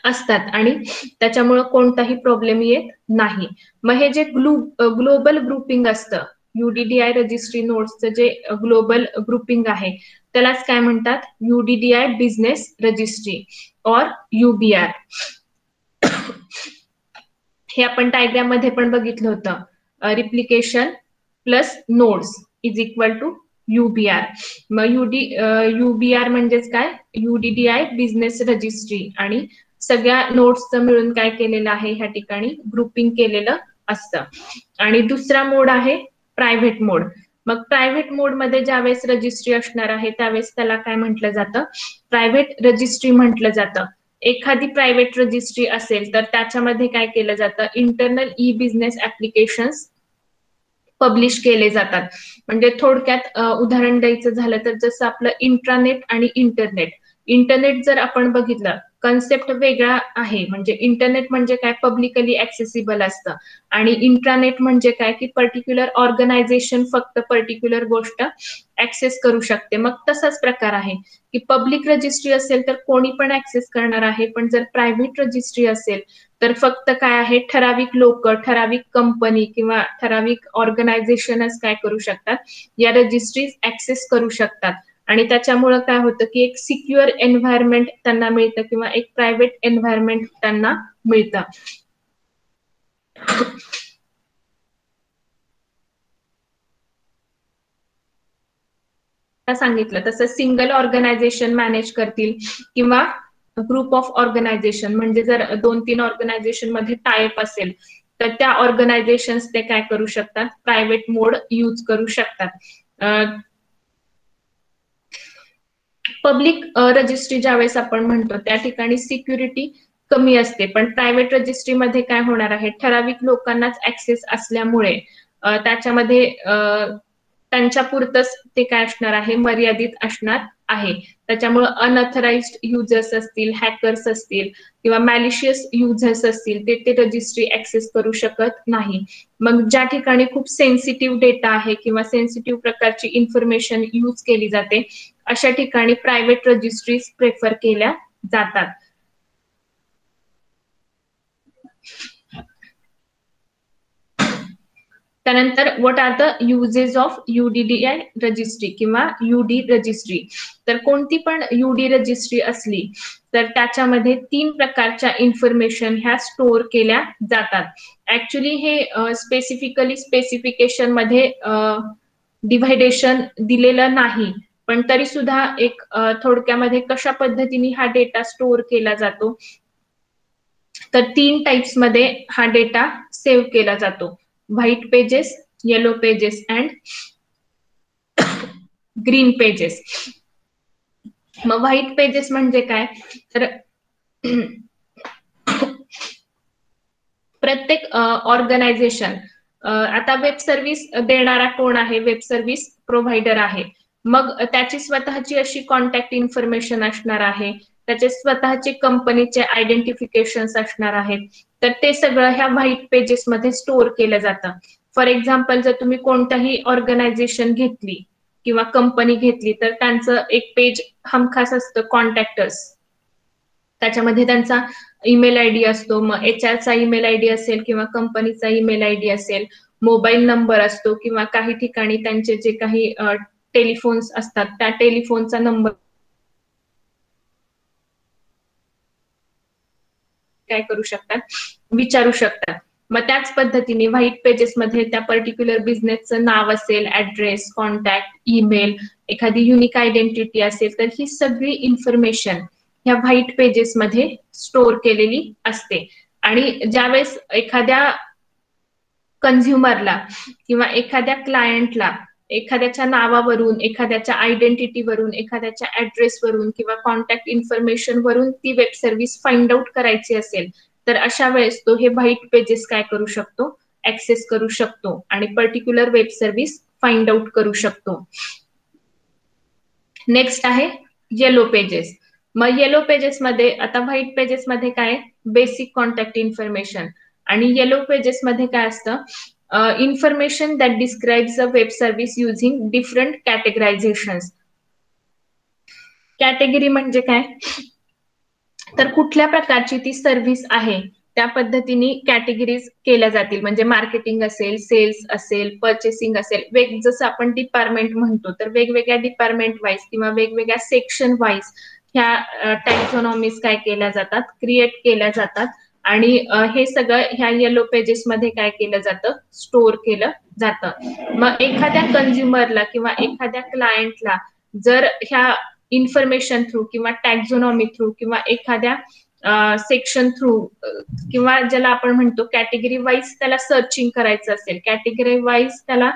S1: असतात आणि त्याच्यामुळे कोणताही प्रॉब्लेम येत नाही. मग हे जे ग्लोबल ग्रुपिंग असतं, UDDI रजिस्ट्री नोड्सचं जे ग्लोबल ग्रुपिंग आहे त्यालाच काय म्हणतात, UDDI बिझनेस रजिस्ट्री और UBR. हे आपण डायग्राम मध्ये पण बघितलं होतं, replication plus nodes is equal to UBR. मग UBR म्हणजेच काय, UDDI बिझनेस रजिस्ट्री, आणि सगळ्या नोड्सचं मिळून काय केलेलं आहे ह्या ठिकाणी ग्रुपिंग केलेलं असतं. आणि दुसरा मोड आहे प्रायव्हेट मोड. मग प्रायव्हेट मोड मध्ये ज्यावेळेस रजिस्ट्री असणार आहे त्यावेळेस त्याला काय म्हटलं जातं, प्रायव्हेट रजिस्ट्री म्हटलं जातं. एखादी प्रायव्हेट रजिस्ट्री असेल तर त्याच्यामध्ये काय केलं जातं, internal e business applications publish केले जातात. म्हणजे थोडक्यात उदाहरण द्यायचं झालं तर जसं आपलं इंट्रानेट आणि इंटरनेट जर आपण बघितलं, कन्सेप्ट वेगळा आहे. म्हणजे इंटरनेट म्हणजे काय, पब्लिकली ऍक्सेसिबल असतं, आणि इंट्रानेट म्हणजे काय की पर्टिक्युलर ऑर्गनायझेशन फक्त पर्टिक्युलर गोष्ट ऍक्सेस करू शकते. मग तसाच प्रकार आहे की पब्लिक रजिस्ट्री असेल तर कोणी पण ऍक्सेस करणार आहे, पण जर प्रायव्हेट रजिस्ट्री असेल तर फक्त काय आहे, ठराविक लोक, ठराविक कंपनी किंवा ठराविक ऑर्गनायझेशनच काय करू शकतात, या रजिस्ट्रीज ऍक्सेस करू शकतात. आणि त्याच्यामुळे काय होतं की एक सिक्युअर एन्व्हायरमेंट त्यांना मिळतं किंवा एक प्रायव्हेट एन्व्हायरमेंट त्यांना मिळतं. सांगितलं तसं सिंगल ऑर्गनायझेशन मॅनेज करतील किंवा ग्रुप ऑफ ऑर्गनायझेशन, म्हणजे जर 2-3 ऑर्गनायझेशन मध्ये टायप असेल तर त्या ऑर्गनायझेशन्स ते काय करू शकतात, प्रायव्हेट मोड यूज करू शकतात. पब्लिक रजिस्ट्री ज्यावेळेस आपण म्हणतो त्या ठिकाणी सिक्युरिटी कमी असते, पण प्रायव्हेट रजिस्ट्रीमध्ये काय होणार आहे, ठराविक लोकांनाच ऍक्सेस असल्यामुळे त्याच्यामध्ये त्यांच्या पुरतच ते काय असणार आहे, मर्यादित असणार आहे. त्याच्यामुळे अनऑथराइज्ड युजर्स असतील, हॅकर्स असतील किंवा मॅलिशियस युजर्स असतील ते रजिस्ट्री ऍक्सेस करू शकत नाही. मग ज्या ठिकाणी खूप सेन्सिटिव्ह डेटा आहे किंवा सेन्सिटिव्ह प्रकारची इन्फॉर्मेशन यूज केली जाते अशा ठिकाणी प्रायव्हेट रजिस्ट्रीज प्रेफर केल्या जातात. त्यानंतर what are the uses of UDDI registry किंवा UD रजिस्ट्री. तर कोणती पण UD रजिस्ट्री असली तर त्याच्यामध्ये 3 प्रकारच्या इन्फॉर्मेशन ह्या स्टोअर केल्या जातात. ऍक्च्युली हे स्पेसिफिकेशन मध्ये डिव्हायडेशन दिलेलं नाही, पण तरी सुद्धा एक थोडक्यामध्ये कशा पद्धतीने हा डेटा स्टोअर केला जातो, तर 3 टाइप्स मध्ये हा डेटा सेव्ह केला जातो, white pages, yellow pages and green pages. मग व्हाईट पेजेस म्हणजे काय, तर प्रत्येक ऑर्गनायझेशन आता वेब सर्व्हिस देणारा कोण आहे? वेब सर्व्हिस प्रोव्हायडर आहे. मग त्याची स्वतःची अशी कॉन्टॅक्ट इन्फॉर्मेशन असणार आहे, त्याचे स्वतःचे कंपनीचे आयडेंटिफिकेशन्स असणार आहेत. तर ते सगळं ह्या व्हाईट पेजेस मध्ये स्टोअर केलं जातं. फॉर एक्झाम्पल, जर तुम्ही कोणताही ऑर्गनायझेशन घेतली किंवा कंपनी घेतली तर त्यांचं एक पेज हमखास असतं, कॉन्टॅक्टर्स. त्याच्यामध्ये त्यांचा ईमेल आयडी असतो. मग HR चा ईमेल आयडी असेल किंवा कंपनीचा ईमेल आयडी असेल, मोबाईल नंबर असतो किंवा काही ठिकाणी त्यांचे जे काही टेलिफोन्स असतात त्या टेलिफोनचा नंबर काय करू शकतात, विचारू शकतात. मग त्याच पद्धतीने व्हाईट पेजेस मध्ये त्या पर्टिक्युलर बिझनेसचं नाव असेल, ऍड्रेस, कॉन्टॅक्ट, ईमेल, एखादी युनिक आयडेंटिटी असेल, तर ही सगळी इन्फॉर्मेशन ह्या व्हाईट पेजेस मध्ये स्टोअर केलेली असते. आणि ज्यावेळेस एखाद्या कन्झ्युमरला किंवा एखाद्या क्लायंटला एखाद्याच्या नावावरून, एखाद्याच्या आयडेंटिटीवरून, एखाद्याच्या ऍड्रेसवरून किंवा कॉन्टॅक्ट इन्फॉर्मेशन वरून ती वेब सर्व्हिस फाइंड आउट करायची असेल, तर अशा वेळेस तो हे व्हाईट पेजेस काय करू शकतो, ऍक्सेस करू शकतो आणि particular web service find out करू शकतो. नेक्स्ट आहे येलो पेजेस. मग येलो पेजेस मध्ये, आता व्हाईट पेजेस मध्ये काय, बेसिक कॉन्टॅक्ट इन्फॉर्मेशन. आणि येलो पेजेस मध्ये काय असतं, information that describes a web service using different categorisations. Category म्हणजे काय, तर कुठल्या प्रकारची ती सर्व्हिस आहे त्या पद्धतीने कॅटेगरीज केल्या जातील. म्हणजे मार्केटिंग असेल, सेल्स असेल, परचेसिंग असेल, जसं आपण डिपार्टमेंट म्हणतो, तर वेगवेगळ्या डिपार्टमेंट वाईज किंवा वेगवेगळ्या सेक्शन वाईज ह्या टॅक्झॉनॉमीज काय केल्या जातात, क्रिएट केल्या जातात. आणि हे सगळं ह्या येलो पेजेस मध्ये काय केलं जातं, स्टोअर केलं जातं. मग एखाद्या कन्झ्युमरला किंवा एखाद्या क्लायंटला जर ह्या इन्फॉर्मेशन थ्रू किंवा टॅक्झॉनॉमी थ्रू किंवा एखाद्या सेक्शन थ्रू किंवा ज्याला आपण म्हणतो कॅटेगरी वाईज त्याला सर्चिंग करायचं असेल, कॅटेगरी वाईज त्याला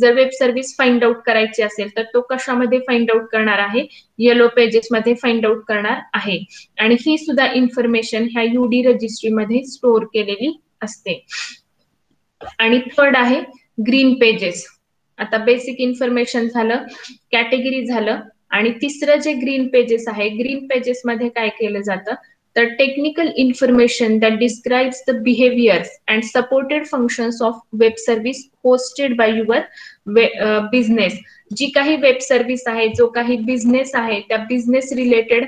S1: जर वेब सर्व्हिस फाइंड आउट करायची असेल, तर तो कशामध्ये फाइंड आउट करणार आहे, येलो पेजेस मध्ये फाइंड आउट करणार आहे. आणि ही सुद्धा इन्फॉर्मेशन ह्या UD रजिस्ट्री मध्ये स्टोअर केलेली असते. आणि थर्ड आहे ग्रीन पेजेस. आता बेसिक इन्फॉर्मेशन झालं, कॅटेगरी झालं, आणि तिसरं जे ग्रीन पेजेस आहे, ग्रीन पेजेस मध्ये काय केलं जातं, तर technical information that describes the behaviours and supported functions of web service hosted by your business. जी काही वेब सर्व्हिस आहे, जो काही बिझनेस आहे, त्या बिझनेस रिलेटेड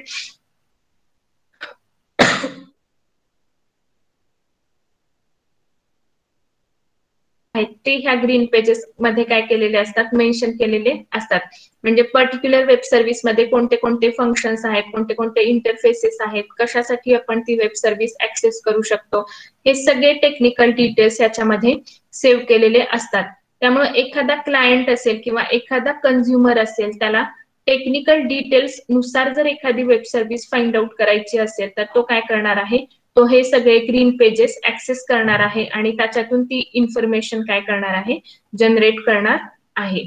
S1: ते ह्या ग्रीन पेजेस मध्ये काय केलेले असतात, मेन्शन केलेले असतात. म्हणजे पर्टिक्युलर वेब सर्व्हिस मध्ये कोणते कोणते फंक्शन्स आहेत, कोणते कोणते इंटरफेसेस आहेत, कशासाठी आपण ती वेब सर्व्हिस ऍक्सेस करू शकतो, हे सगळे टेक्निकल डिटेल्स याच्यामध्ये सेव्ह केलेले असतात. त्यामुळे एखादा क्लायंट असेल किंवा एखादा कन्झ्युमर असेल, त्याला टेक्निकल डिटेल्स नुसार जर एखादी वेब सर्व्हिस फाइंड आउट करायची असेल, तर तो काय करणार आहे, तो हे सगळे ग्रीन पेजेस ऍक्सेस करणार आहे आणि त्याच्यातून ती इन्फॉर्मेशन काय करणार आहे, जनरेट करणार आहे.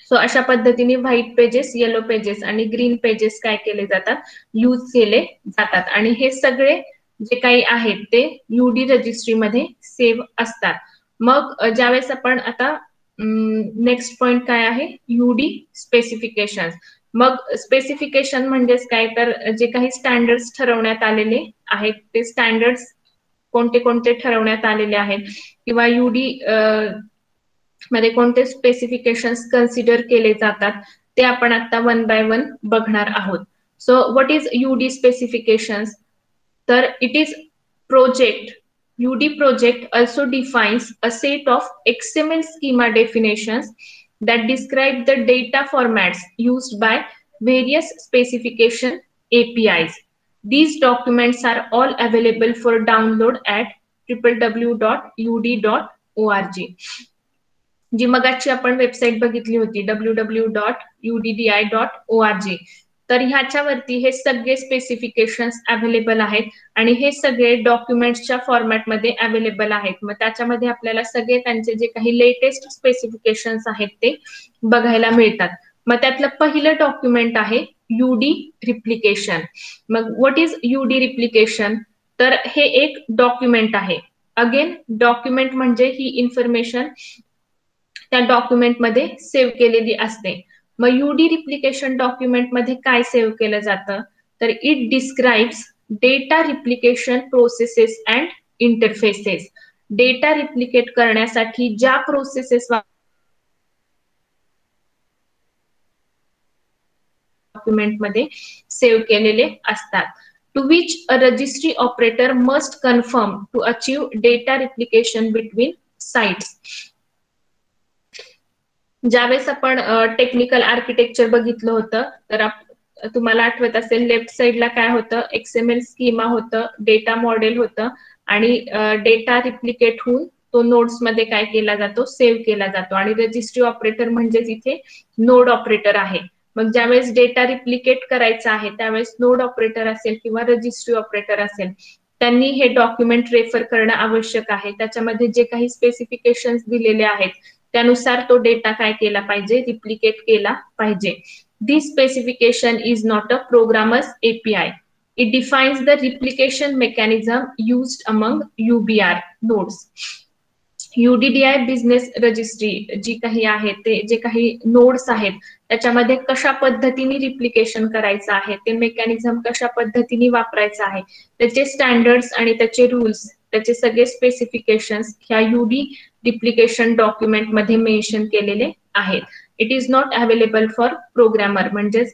S1: सो अशा पद्धतीने व्हाईट पेजेस, येलो पेजेस आणि ग्रीन पेजेस काय केले जातात, यूज केले जातात. आणि हे सगळे जे काही आहेत ते UD रजिस्ट्रीमध्ये सेव्ह असतात. मग ज्यावेळेस आपण आता नेक्स्ट पॉइंट काय आहे, UD स्पेसिफिकेशन. मग स्पेसिफिकेशन म्हणजेच काय, तर जे काही स्टँडर्ड्स ठरवण्यात आलेले आहेत, ते स्टँडर्ड्स कोणते कोणते ठरवण्यात आलेले आहेत किंवा UD मध्ये कोणते स्पेसिफिकेशन्स कन्सिडर केले जातात, ते आपण आता वन बाय वन बघणार आहोत. So what is UD specifications, तर it is project. UD project also defines a set of XML schema definitions that describe the data formats used by various specification APIs. These documents are all available for download at www.ud.org. जी मगाची आपण वेबसाईट बघितली होती www.uddi.org. तर ह्याच्यावरती हे सगळे स्पेसिफिकेशन्स अवेलेबल आहेत आणि हे सगळे डॉक्युमेंट्सच्या फॉर्मॅटमध्ये अवेलेबल आहेत. मग त्याच्यामध्ये आपल्याला सगळे त्यांचे जे काही लेटेस्ट स्पेसिफिकेशन्स आहेत ते बघायला मिळतात. मग त्यातलं पहिलं डॉक्युमेंट आहे UD रिप्लिकेशन. मग व्हॉट इज UD रिप्लिकेशन, तर हे एक डॉक्युमेंट आहे. अगेन डॉक्युमेंट म्हणजे ही इन्फॉर्मेशन त्या डॉक्युमेंट मध्ये सेव्ह केलेली असते. मग युडी रिप्लिकेशन डॉक्युमेंट मध्ये काय सेव्ह केलं जातं, तर it describes data replication processes and interfaces. Data replicate करण्यासाठी ज्या प्रोसेसेस डॉक्युमेंट मध्ये सेव्ह केलेले असतात, to which a registry operator must conform to achieve data replication between sites. ज्यावेळेस आपण टेक्निकल आर्किटेक्चर बघितलं होतं, तर तुम्हाला आठवत असेल लेफ्ट साइडला काय होतं, XML स्कीमा होतं, डेटा मॉडेल होतं आणि डेटा रिप्लिकेट होऊन तो नोड्स मध्ये काय केला जातो, सेव्ह केला जातो. आणि रजिस्ट्री ऑपरेटर म्हणजेच इथे नोड ऑपरेटर आहे. मग ज्यावेळेस डेटा रिप्लिकेट करायचा आहे त्यावेळेस नोड ऑपरेटर असेल किंवा रजिस्ट्री ऑपरेटर असेल, त्यांनी हे डॉक्युमेंट रेफर करणं आवश्यक आहे. त्याच्यामध्ये जे काही स्पेसिफिकेशन्स दिलेले आहेत त्यानुसार तो डेटा काय केला पाहिजे, रिप्लिकेट केला पाहिजे. This specification is not a programmer's API. It defines the replication mechanism used among UBR nodes. UDDI business registry जी काही आहे, ते जे काही नोड्स आहेत त्याच्यामध्ये कशा पद्धतीने रिप्लिकेशन करायचं आहे, ते मेकॅनिझम कशा पद्धतीने वापरायचं आहे, त्याचे स्टँडर्ड्स आणि त्याचे रूल्स, त्याचे सगळे स्पेसिफिकेशन्स ह्या युडी रिप्लिकेशन डॉक्युमेंट मध्ये मेन्शन केलेले आहेत. It is not available for programmer. म्हणजे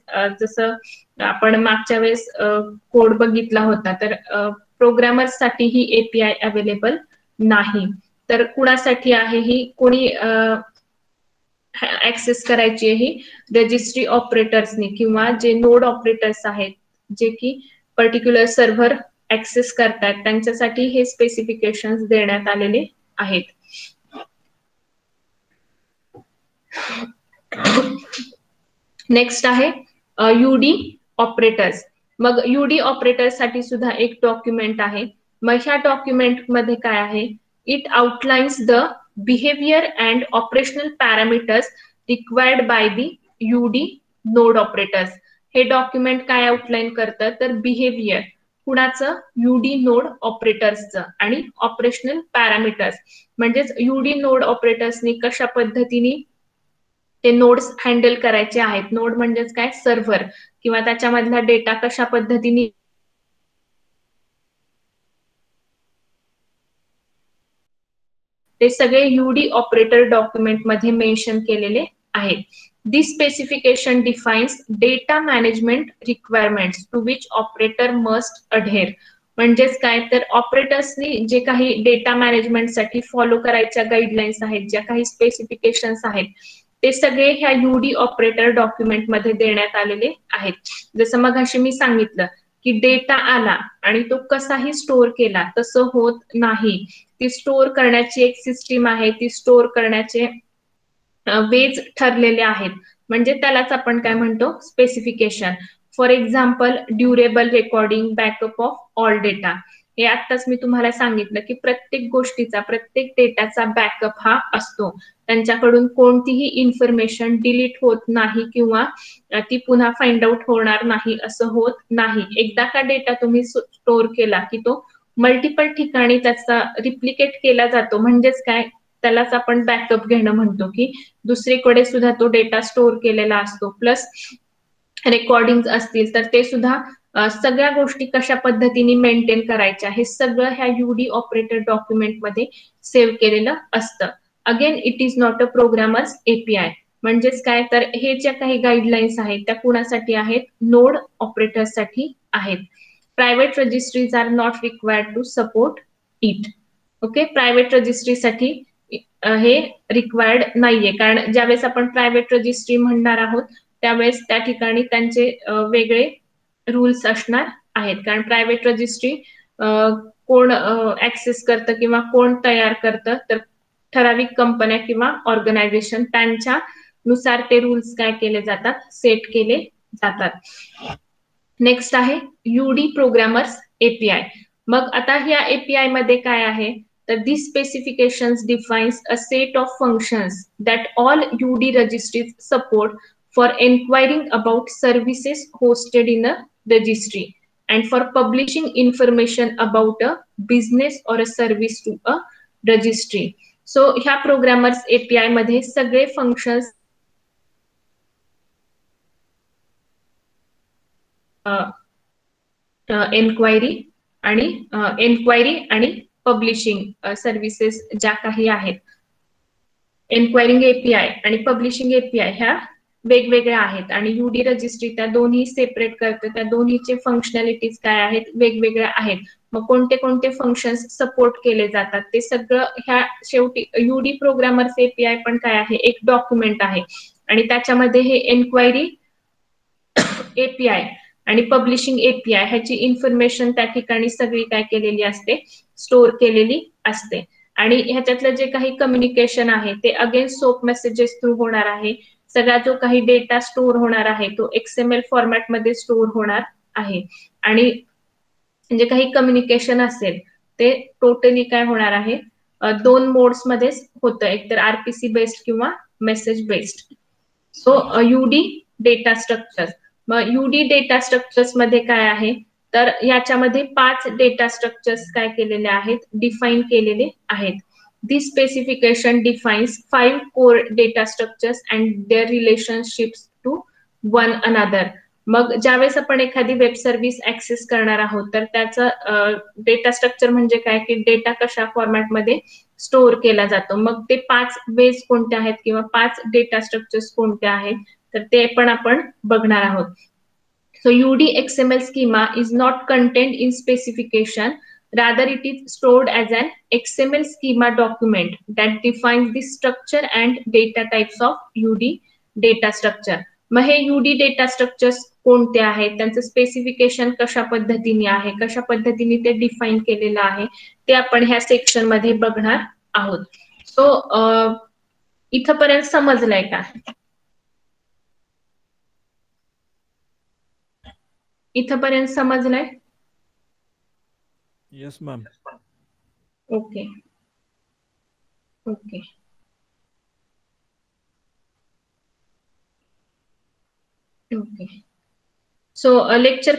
S1: जसं आपण मागच्या वेळेस कोड बघितला होता, तर प्रोग्रामर साठी ही एपीआय अवेलेबल नाही. तर कुणासाठी आहे ही, कोणी ऍक्सेस करायची आहे ही, रजिस्ट्री ऑपरेटर्सनी किंवा जे नोड ऑपरेटर्स आहेत जे की पर्टिक्युलर सर्व्हर ऍक्सेस करतात त्यांच्यासाठी हे स्पेसिफिकेशन्स देण्यात आलेले आहेत. नेक्स्ट आहे युडी ऑपरेटर्स. मग युडी ऑपरेटर साठी सुद्धा एक डॉक्युमेंट आहे. मग ह्या डॉक्युमेंट मध्ये काय आहे, it outlines the behaviour and operational parameters required by the UD node operators. हे डॉक्युमेंट काय आउटलाईन करतं, तर बिहेवियर कुणाचं, युडी नोड ऑपरेटर्सचं, आणि ऑपरेशनल पॅरामीटर्स म्हणजेच युडी नोड ऑपरेटर्सनी कशा पद्धतीने ते नोड्स हँडल करायचे आहेत. नोड म्हणजेच काय, सर्व्हर किंवा त्याच्यामधला डेटा कशा पद्धतीने ते सगळे युडी ऑपरेटर डॉक्युमेंट मध्ये मेन्शन केलेले आहेत. This specification defines data management requirements to which operator must adhere. म्हणजेच काय, तर ऑपरेटर्सनी जे काही डेटा मॅनेजमेंटसाठी फॉलो करायच्या गाईडलाईन्स आहेत, ज्या काही स्पेसिफिकेशन्स आहेत, ते सगळे ह्या युडी ऑपरेटर डॉक्युमेंट मध्ये देण्यात आलेले आहेत. जसं मगाशी मी सांगितलं की डेटा आला आणि तो कसाही स्टोअर केला तसं होत नाही. ती स्टोअर करण्याची एक सिस्टीम आहे, ती स्टोअर करण्याचे वेज ठरलेले आहेत, म्हणजे त्यालाच आपण काय म्हणतो, specification. For example durable recording, backup of all data. हे आत्ताच मी तुम्हाला सांगितलं की प्रत्येक गोष्टीचा, प्रत्येक डेटाचा बॅकअप हा असतो. त्यांच्याकडून कोणतीही इन्फॉर्मेशन डिलीट होत नाही किंवा ती पुन्हा फाइंड आउट होणार नाही, असं होत नाही. एकदा का डेटा तुम्ही स्टोअर केला की तो मल्टिपल ठिकाणी त्याचा रिप्लिकेट केला जातो. म्हणजेच काय, त्यालाच आपण बॅकअप घेणं म्हणतो, की दुसरीकडे सुद्धा तो डेटा स्टोअर केलेला असतो. प्लस रेकॉर्डिंग असतील तर ते सुद्धा सगळ्या गोष्टी कशा पद्धतीने मेंटेन करायच्या हे सगळं ह्या युडी ऑपरेटर डॉक्युमेंट मध्ये सेव्ह केलेलं असतं. Again it is not a programmers API. म्हणजेच काय, तर हे ज्या काही गाईडलाईन्स आहेत त्या कुणासाठी आहेत, नोड ऑपरेटर्ससाठी आहेत. Private registries are not required to support it. Okay, private रजिस्ट्रीसाठी हे रिक्वायर्ड नाहीये, कारण ज्यावेळेस आपण प्रायव्हेट रजिस्ट्री म्हणणार आहोत त्यावेळेस त्या ठिकाणी त्यांचे वेगळे रूल्स असणार आहेत. कारण प्रायव्हेट रजिस्ट्री कोण ऍक्सेस करतं किंवा कोण तयार करतं, तर ठराविक कंपन्या किंवा ऑर्गनायझेशन, त्यांच्या नुसार ते रूल्स काय केले जातात, सेट केले जातात. नेक्स्ट आहे युडी प्रोग्रामर्स एपीआय. मग आता ह्या एपीआय मध्ये काय आहे, तर this specifications defines a set of functions that all UD registries support for enquiring about services hosted in a registry. and for publishing information about a business or a service to a registry. So ह्या प्रोग्रामर्स API मध्ये सगळे फंक्शन्स एन्क्वायरी आणि पब्लिशिंग सर्व्हिसेस ज्या काही आहेत, एन्क्वायरिंग API आणि पब्लिशिंग API ह्या वेगवेगळ्या आहेत आणि यूडी रजिस्ट्री त्या दोन्ही सेपरेट करते. त्या दोन्हीचे फंक्शनॅलिटीज काय आहेत, वेगवेगळ्या आहेत. मग कोणते कोणते फंक्शन्स सपोर्ट केले जातात ते सगळं ह्या शेवटी यूडी प्रोग्रामर्स API पण काय आहे, एक डॉक्युमेंट आहे आणि त्याच्यामध्ये हे एन्क्वायरी API आणि पब्लिशिंग API ह्याची इन्फॉर्मेशन त्या ठिकाणी सगळी काय केलेली असते, स्टोअर केलेली असते. आणि ह्याच्यातलं जे काही कम्युनिकेशन आहे ते अगेन सोप मेसेजेस थ्रू होणार आहे. सगळा जो काही डेटा स्टोअर होणार आहे तो XML फॉर्मॅट मध्ये स्टोअर होणार आहे आणि जे काही कम्युनिकेशन असेल ते टोटली काय होणार आहे, दोन मोड्स मध्ये होतं, एकतर RPC बेस्ड किंवा message based. So UD data structure. मग यूडी डेटा स्ट्रक्चर्स मध्ये काय आहे, तर याच्यामध्ये 5 डेटा स्ट्रक्चर्स काय केलेले आहेत, डिफाईन केलेले आहेत. This specification defines 5 core data structures and their relationships to one another. मग ज्यावेळेस आपण एखादी वेब सर्व्हिस ऍक्सेस करणार आहोत तर त्याचं डेटा स्ट्रक्चर म्हणजे काय, की डेटा कशा फॉर्मॅटमध्ये स्टोअर केला जातो. मग ते 5 वेज कोणते आहेत किंवा 5 डेटा स्ट्रक्चर्स कोणते आहेत तर ते पण आपण बघणार आहोत. So UD XML schema is not contained in specification. Rather, it is stored as an XML schema document that defines the structure and data types of UD data structure. मग हे UD data structures कोणते आहेत, त्यांचं स्पेसिफिकेशन कशा पद्धतीने आहे, कशा पद्धतीने ते डिफाईन केलेलं आहे ते आपण ह्या सेक्शन मध्ये बघणार आहोत. सो इथपर्यंत समजलंय का? इथपर्यंत समजलंय?
S3: Yes ma'am.
S1: Okay okay. Okay. So lecture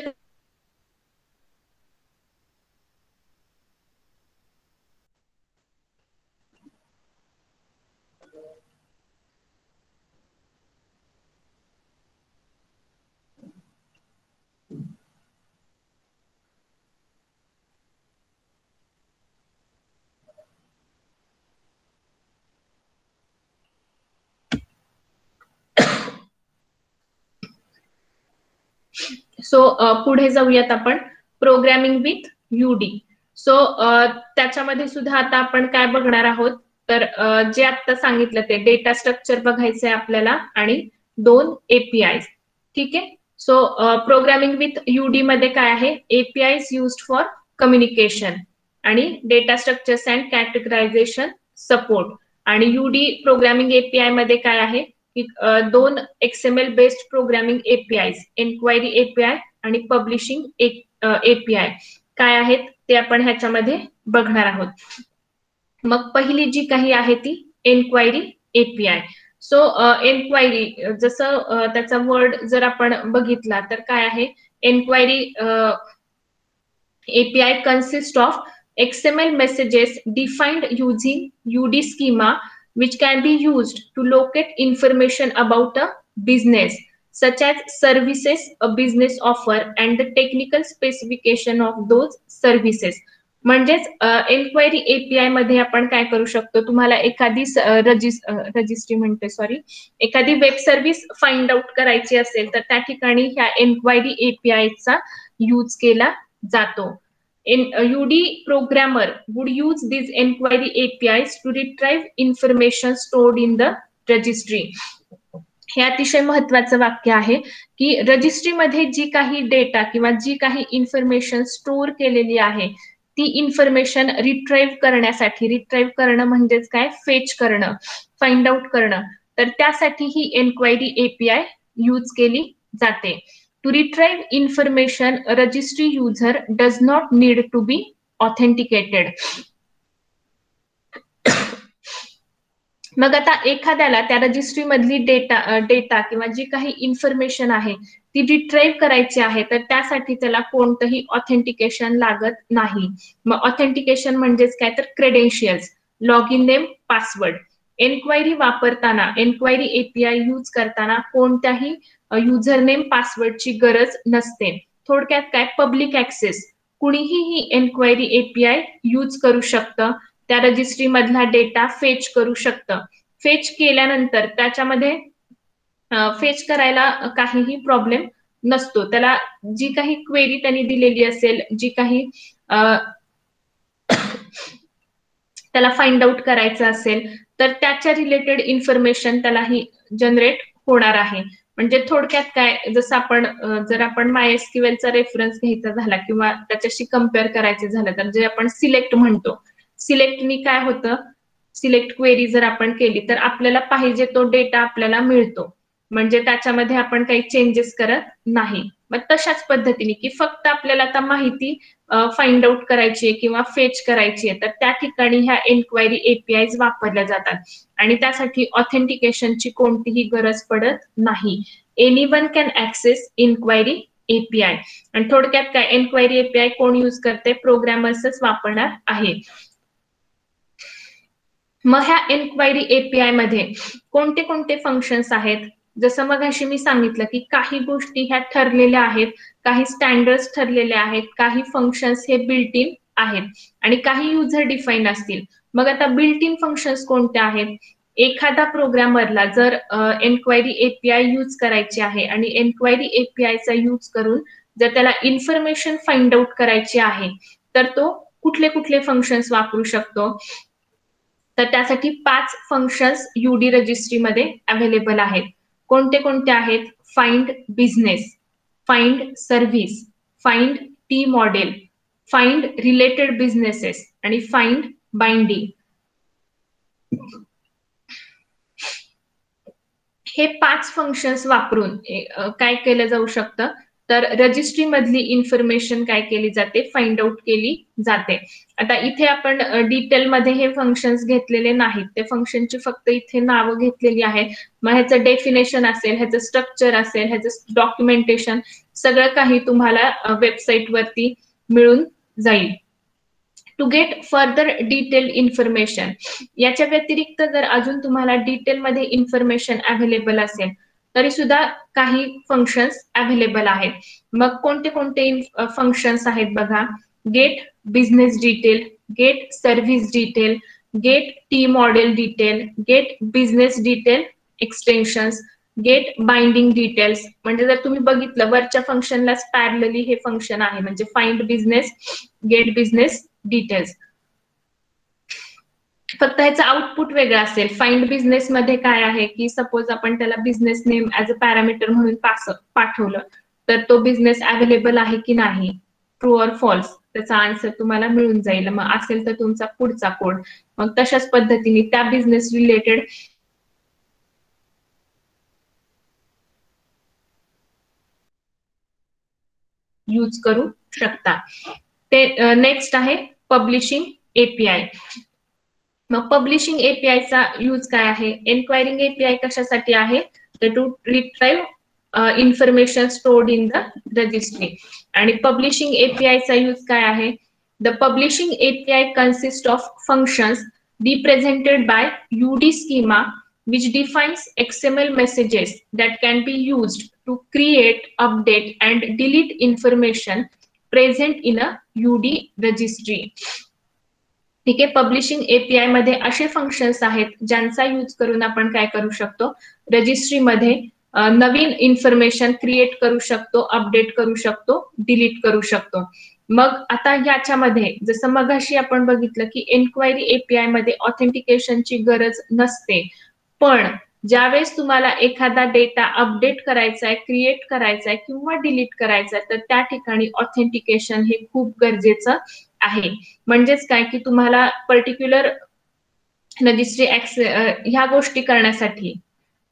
S1: पुढे जाऊयात आपण प्रोग्रामिंग विथ यूडी. सो त्याच्यामध्ये सुद्धा आता आपण काय बघणार आहोत, तर जे आता सांगितलं ते डेटा स्ट्रक्चर बघायचंय आपल्याला आणि 2 APIs. ठीक आहे. सो प्रोग्रामिंग विथ यूडी मध्ये काय आहे, APIs युज्ड फॉर कम्युनिकेशन आणि data structures and categorisation support. आणि यूडी प्रोग्रामिंग API मध्ये काय आहे, 2 XML based programming APIs, enquiry API आणि पब्लिशिंग API काय आहेत ते आपण ह्याच्यामध्ये बघणार आहोत. मग पहिली जी काही आहे ती एन्क्वायरी API. सो एन्क्वायरी जसं त्याचा वर्ड जर आपण बघितला तर काय आहे, enquiry API consists of XML messages defined using UD schema which can be used to locate information about a business such as services a business offer and the technical specification of those services. म्हणजेच एन्क्वायरी API मध्ये आपण काय करू शकतो, तुम्हाला एखादी रजिस्ट्री म्हणते सॉरी एखादी वेब सर्व्हिस फाइंड आउट करायची असेल तर त्या ठिकाणी ह्या एन्क्वायरी API चा यूज केला जातो. UD programmer would use these enquiry APIs to retrieve information stored in the registry. हे अतिशय महत्त्वाचं वाक्य आहे की रजिस्ट्रीमध्ये जी काही डेटा किंवा जी काही इन्फॉर्मेशन स्टोअर केलेली आहे ती इन्फॉर्मेशन रिट्राईव्ह करण्यासाठी, रिट्राईव्ह करणं म्हणजेच काय, फेच करणं, फाइंड आउट करणं, तर त्यासाठी ही एन्क्वायरी API यूज केली जाते. To retrieve information, a registry user does not need to be authenticated. मग आता एखाद्याला त्या रजिस्ट्री मधली डेटा किंवा जी काही इन्फॉर्मेशन आहे ती रिट्राईव्ह करायची आहे, तर त्यासाठी त्याला कोणतंही ऑथेंटिकेशन लागत नाही. मग ऑथेंटिकेशन म्हणजेच काय, तर credentials, log in name, password. Enquiry वापरताना, एन्क्वायरी एपीआय यूज करताना कोणत्याही युजर नेम पासवर्डची गरज नसते. थोडक्यात काय, पब्लिक ऍक्सेस, कुणीही ही एन्क्वायरी एपीआय यूज करू शकतं, त्या रजिस्ट्री मधला डेटा फेच करू शकतं. फेच केल्यानंतर त्याच्यामध्ये फेच करायला काहीही प्रॉब्लेम नसतो. त्याला जी काही क्वेरी त्यांनी दिलेली असेल, जी काही त्याला फाइंड आउट करायचं असेल, तर त्याच्या रिलेटेड इन्फॉर्मेशन त्यालाही जनरेट होणार आहे. म्हणजे थोडक्यात काय, जसं आपण जर आपण MySQLचा रेफरन्स घ्यायचा झाला किंवा त्याच्याशी कम्पेअर करायचं झालं, तर जे आपण सिलेक्ट म्हणतो, सिलेक्टनी काय होतं, सिलेक्ट क्वेरी जर आपण केली तर आपल्याला पाहिजे तो डेटा आपल्याला मिळतो, म्हणजे त्याच्यामध्ये आपण काही चेंजेस करत नाही. मग तशाच पद्धतीने की फक्त आपल्याला आता माहिती फाइंड आउट करायची आहे किंवा फेच करायची आहे, तर त्या ठिकाणी ह्या एन्क्वायरी एपीआय वापरल्या जातात आणि त्यासाठी ऑथेंटिकेशनची कोणतीही गरज पडत नाही. Anyone can access inquiry API. आणि थोडक्यात काय, एन्क्वायरी एपीआय कोण यूज करते, प्रोग्रामर्सच वापरणार आहे. मग ह्या एन्क्वायरी एपीआय मध्ये कोणते कोणते फंक्शन्स आहेत, जसं मग अशी मी सांगितलं की काही गोष्टी ह्या ठरलेल्या आहेत, काही स्टँडर्ड्स ठरलेले आहेत, काही फंक्शन्स हे बिल्ट इन आहेत आणि काही युजर डिफाईन असतील. मग आता बिल्ट इन फंक्शन्स कोणते आहेत, एखादा प्रोग्रामरला जर एन्क्वायरी एपीआय यूज करायची आहे आणि एन्क्वायरी एपीआयचा यूज करून जर त्याला इन्फॉर्मेशन फाइंड आउट करायची आहे, तर तो कुठले कुठले फंक्शन्स वापरू शकतो, तर त्यासाठी 5 फंक्शन्स यूडी रजिस्ट्रीमध्ये अवेलेबल आहेत. कोणते कोणते आहेत, find business, find service, find T model, find related businesses आणि फाइंड बाइंडिंग. हे 5 फंक्शन्स वापरून काय केलं जाऊ शकतं, तर रजिस्ट्री मधली इन्फॉर्मेशन काय केली जाते, फाइंड आउट केली जाते. आता इथे आपण डिटेलमध्ये हे फंक्शन्स घेतलेले नाहीत, ते फंक्शनची फक्त इथे नावं घेतलेली आहेत. मग ह्याचं डेफिनेशन असेल, ह्याचं स्ट्रक्चर असेल, ह्याचं डॉक्युमेंटेशन, सगळं काही तुम्हाला वेबसाईट वरती मिळून जाईल. To get further detail information, याच्या व्यतिरिक्त जर अजून तुम्हाला डिटेलमध्ये इन्फॉर्मेशन अवेलेबल असेल तरी सुद्धा काही फंक्शन्स अवेलेबल आहेत. मग कोणते कोणते फंक्शन्स आहेत बघा, get business detail, get service detail, get T model detail, get business detail extensions, get binding details. म्हणजे जर तुम्ही बघितलं वरच्या फंक्शनला पॅरलली हे फंक्शन आहे, म्हणजे find business, get business details. फक्त ह्याचं आउटपुट वेगळं असेल. फाइंड बिझनेस मध्ये काय आहे की सपोज आपण त्याला business name as a parameter म्हणून पाठवलं, तर तो बिझनेस अवेलेबल आहे की नाही, ट्रू ऑर फॉल्स, त्याचा आन्सर तुम्हाला मिळून जाईल. मग असेल तर तुमचा पुढचा कोड. मग तशाच पद्धतीने त्या बिझनेस रिलेटेड यूज करू शकता. ते नेक्स्ट आहे पब्लिशिंग एपीआय. मग पब्लिशिंग एपीआयचा यूज काय आहे, एन्क्वायरिंग एपीआय कशासाठी आहे, तर to retrieve information stored in the registry. आणि पब्लिशिंग एपीआयचा यूज काय आहे, the publishing API consist of functions represented by UD schema which defines XML messages that can be used to create, update and delete information present in a UD registry. ठीक आहे. पब्लिशिंग एपीआय मध्ये असे फंक्शन्स आहेत ज्यांचा यूज करून आपण काय करू शकतो, रजिस्ट्रीमध्ये नवीन इन्फॉर्मेशन क्रिएट करू शकतो, अपडेट करू शकतो, डिलीट करू शकतो. मग आता याच्यामध्ये जसं मगाशी आपण बघितलं की एन्क्वायरी एपीआय मध्ये ऑथेंटिकेशनची गरज नसते, पण ज्यावेळेस तुम्हाला एखादा डेटा अपडेट करायचा आहे, क्रिएट करायचा आहे किंवा डिलीट करायचा आहे, तर त्या ठिकाणी ऑथेंटिकेशन हे खूप गरजेचं आहे. म्हणजेच काय की तुम्हाला पर्टिक्युलर रजिस्ट्री ह्या गोष्टी करण्यासाठी,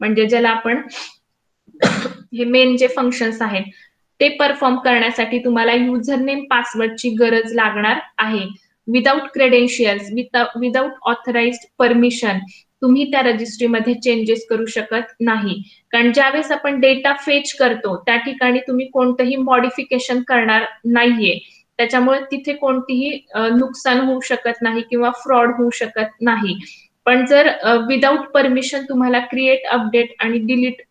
S1: म्हणजे ज्याला आपण हे मेन जे फंक्शन्स आहेत ते परफॉर्म करण्यासाठी तुम्हाला युजर नेम पासवर्डची गरज लागणार आहे. Without credentials, without authorised permission तुम्ही त्या रजिस्ट्रीमध्ये चेंजेस करू शकत नाही. कारण ज्यावेळेस आपण डेटा फेच करतो त्या ठिकाणी तुम्ही कोणतंही मॉडिफिकेशन करणार नाहीये. त्याच्यामुळे तिथे कोणतीही नुकसान होऊ शकत नाही किंवा फ्रॉड होऊ शकत नाही. पण जर विदाऊट परमिशन तुम्हाला क्रिएट, अपडेट आणि डिलीट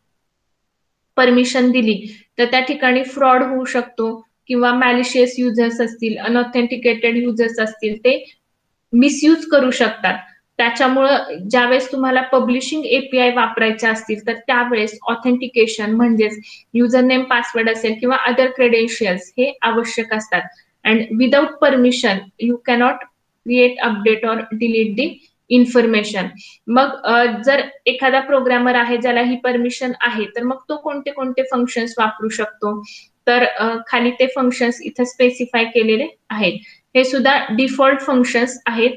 S1: परमिशन दिली तर त्या ठिकाणी फ्रॉड होऊ शकतो किंवा मॅलिशियस युजर्स असतील, अनऑथेंटिकेटेड युजर्स असतील, ते मिसयूज करू शकतात. त्याच्यामुळं ज्यावेळेस तुम्हाला पब्लिशिंग एपीआय वापरायचे असतील तर त्यावेळेस ऑथेंटिकेशन म्हणजेच युजर नेम, पासवर्ड असेल किंवा अदर क्रेडेन्शियल्स हे आवश्यक असतात. And without permission you cannot create, update और डिलीट दी इन्फॉर्मेशन. मग जर एखादा प्रोग्रामर आहे ज्याला ही परमिशन आहे तर मग तो कोणते कोणते फंक्शन्स वापरू शकतो, तर खाली ते फंक्शन्स इथे स्पेसिफाय केलेले आहेत. हे सुद्धा डिफॉल्ट फंक्शन्स आहेत.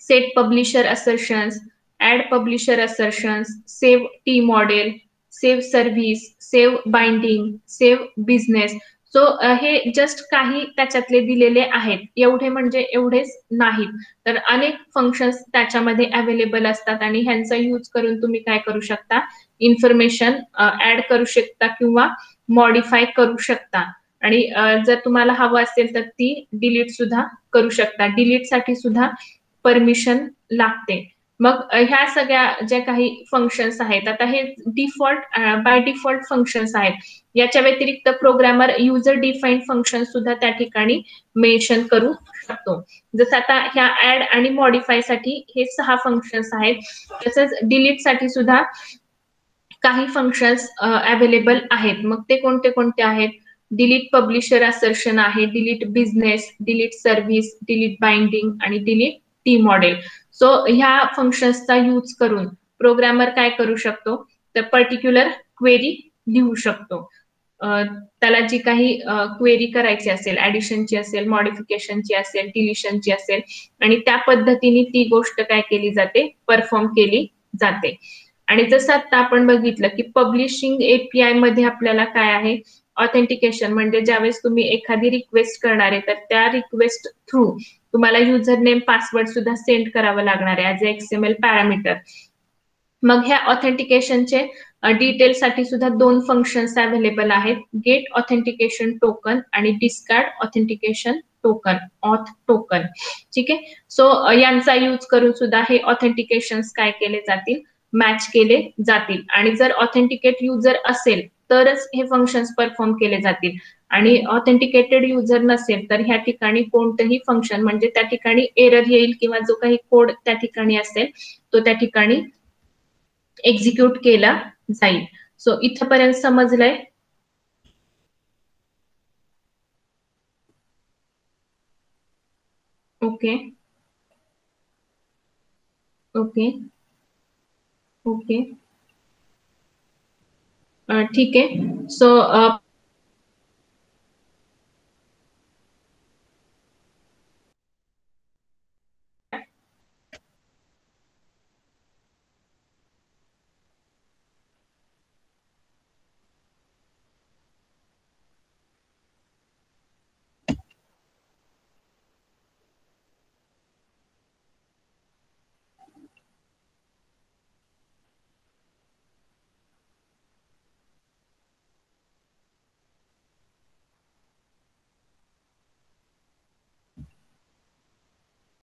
S1: Set publisher assertions, add publisher assertions, save T model, save service, save binding, save business. So हे जस्ट काही त्याच्यातले दिलेले आहेत. एवढे म्हणजे एवढेच नाहीत, तर अनेक फंक्शन्स त्याच्यामध्ये अवेलेबल असतात आणि ह्यांचा यूज करून तुम्ही काय करू शकता, इन्फॉर्मेशन ऍड करू शकता किंवा मॉडिफाय करू शकता. आणि जर तुम्हाला हवं असेल तर ती डिलीट सुद्धा करू शकता. डिलीट साठी सुद्धा परमिशन लागते. मग ह्या सगळ्या ज्या काही फंक्शन्स आहेत, आता हे डिफॉल्ट बाय डिफॉल्ट फंक्शन्स आहेत. याच्या व्यतिरिक्त प्रोग्रामर युजर डिफाईन फंक्शन सुद्धा त्या ठिकाणी मेन्शन करू शकतो. जसं आता ह्या ऍड आणि मॉडिफाय साठी हे 6 फंक्शन्स आहेत. तसंच डिलीट साठी सुद्धा काही फंक्शन्स अवेलेबल आहेत. मग ते कोणते कोणते आहेत? डिलीट पब्लिशर असर्शन आहे, delete business, delete service, delete binding आणि डिलीट टी मॉडेल. सो ह्या फंक्शन्सचा यूज करून प्रोग्रामर काय करू शकतो, तर पर्टिक्युलर क्वेरी लिहू शकतो. त्याला जी काही क्वेरी करायची असेल, ऍडिशनची असेल, मॉडिफिकेशनची असेल, डिलिशनची असेल, आणि त्या पद्धतीने ती गोष्ट काय केली जाते, परफॉर्म केली जाते. आणि जसं आता आपण बघितलं की पब्लिशिंग एपीआय मध्ये आपल्याला काय आहे, ऑथेंटिकेशन म्हणजे ज्यावेळेस तुम्ही एखादी रिक्वेस्ट करणार आहे तर त्या रिक्वेस्ट थ्रू तुम्हाला युजर नेम, पासवर्ड सुद्धा सेंड करावं लागणार आहे ऍज अ एक्सएमएल पॅरामीटर. मग ह्या ऑथेंटिकेशनचे डिटेल साठी सुद्धा 2 फंक्शन्स अवेलेबल आहेत, गेट ऑथेंटिकेशन टोकन आणि discard authentication token, auth token. ठीक आहे. सो यांचा यूज करून सुद्धा हे ऑथेंटिकेशन्स काय केले जातील, मॅच केले जातील. आणि जर ऑथेंटिकेट युजर असेल तरच हे फंक्शन्स परफॉर्म केले जातील. आणि ऑथेंटिकेटेड युजर नसेल तर ह्या ठिकाणी कोणतंही फंक्शन म्हणजे त्या ठिकाणी एरर येईल किंवा जो काही कोड त्या ठिकाणी असेल तो त्या ठिकाणी एक्झिक्यूट केला जाईल. सो इथपर्यंत समजलंय? ओके ओके ओके ठीक आहे. सो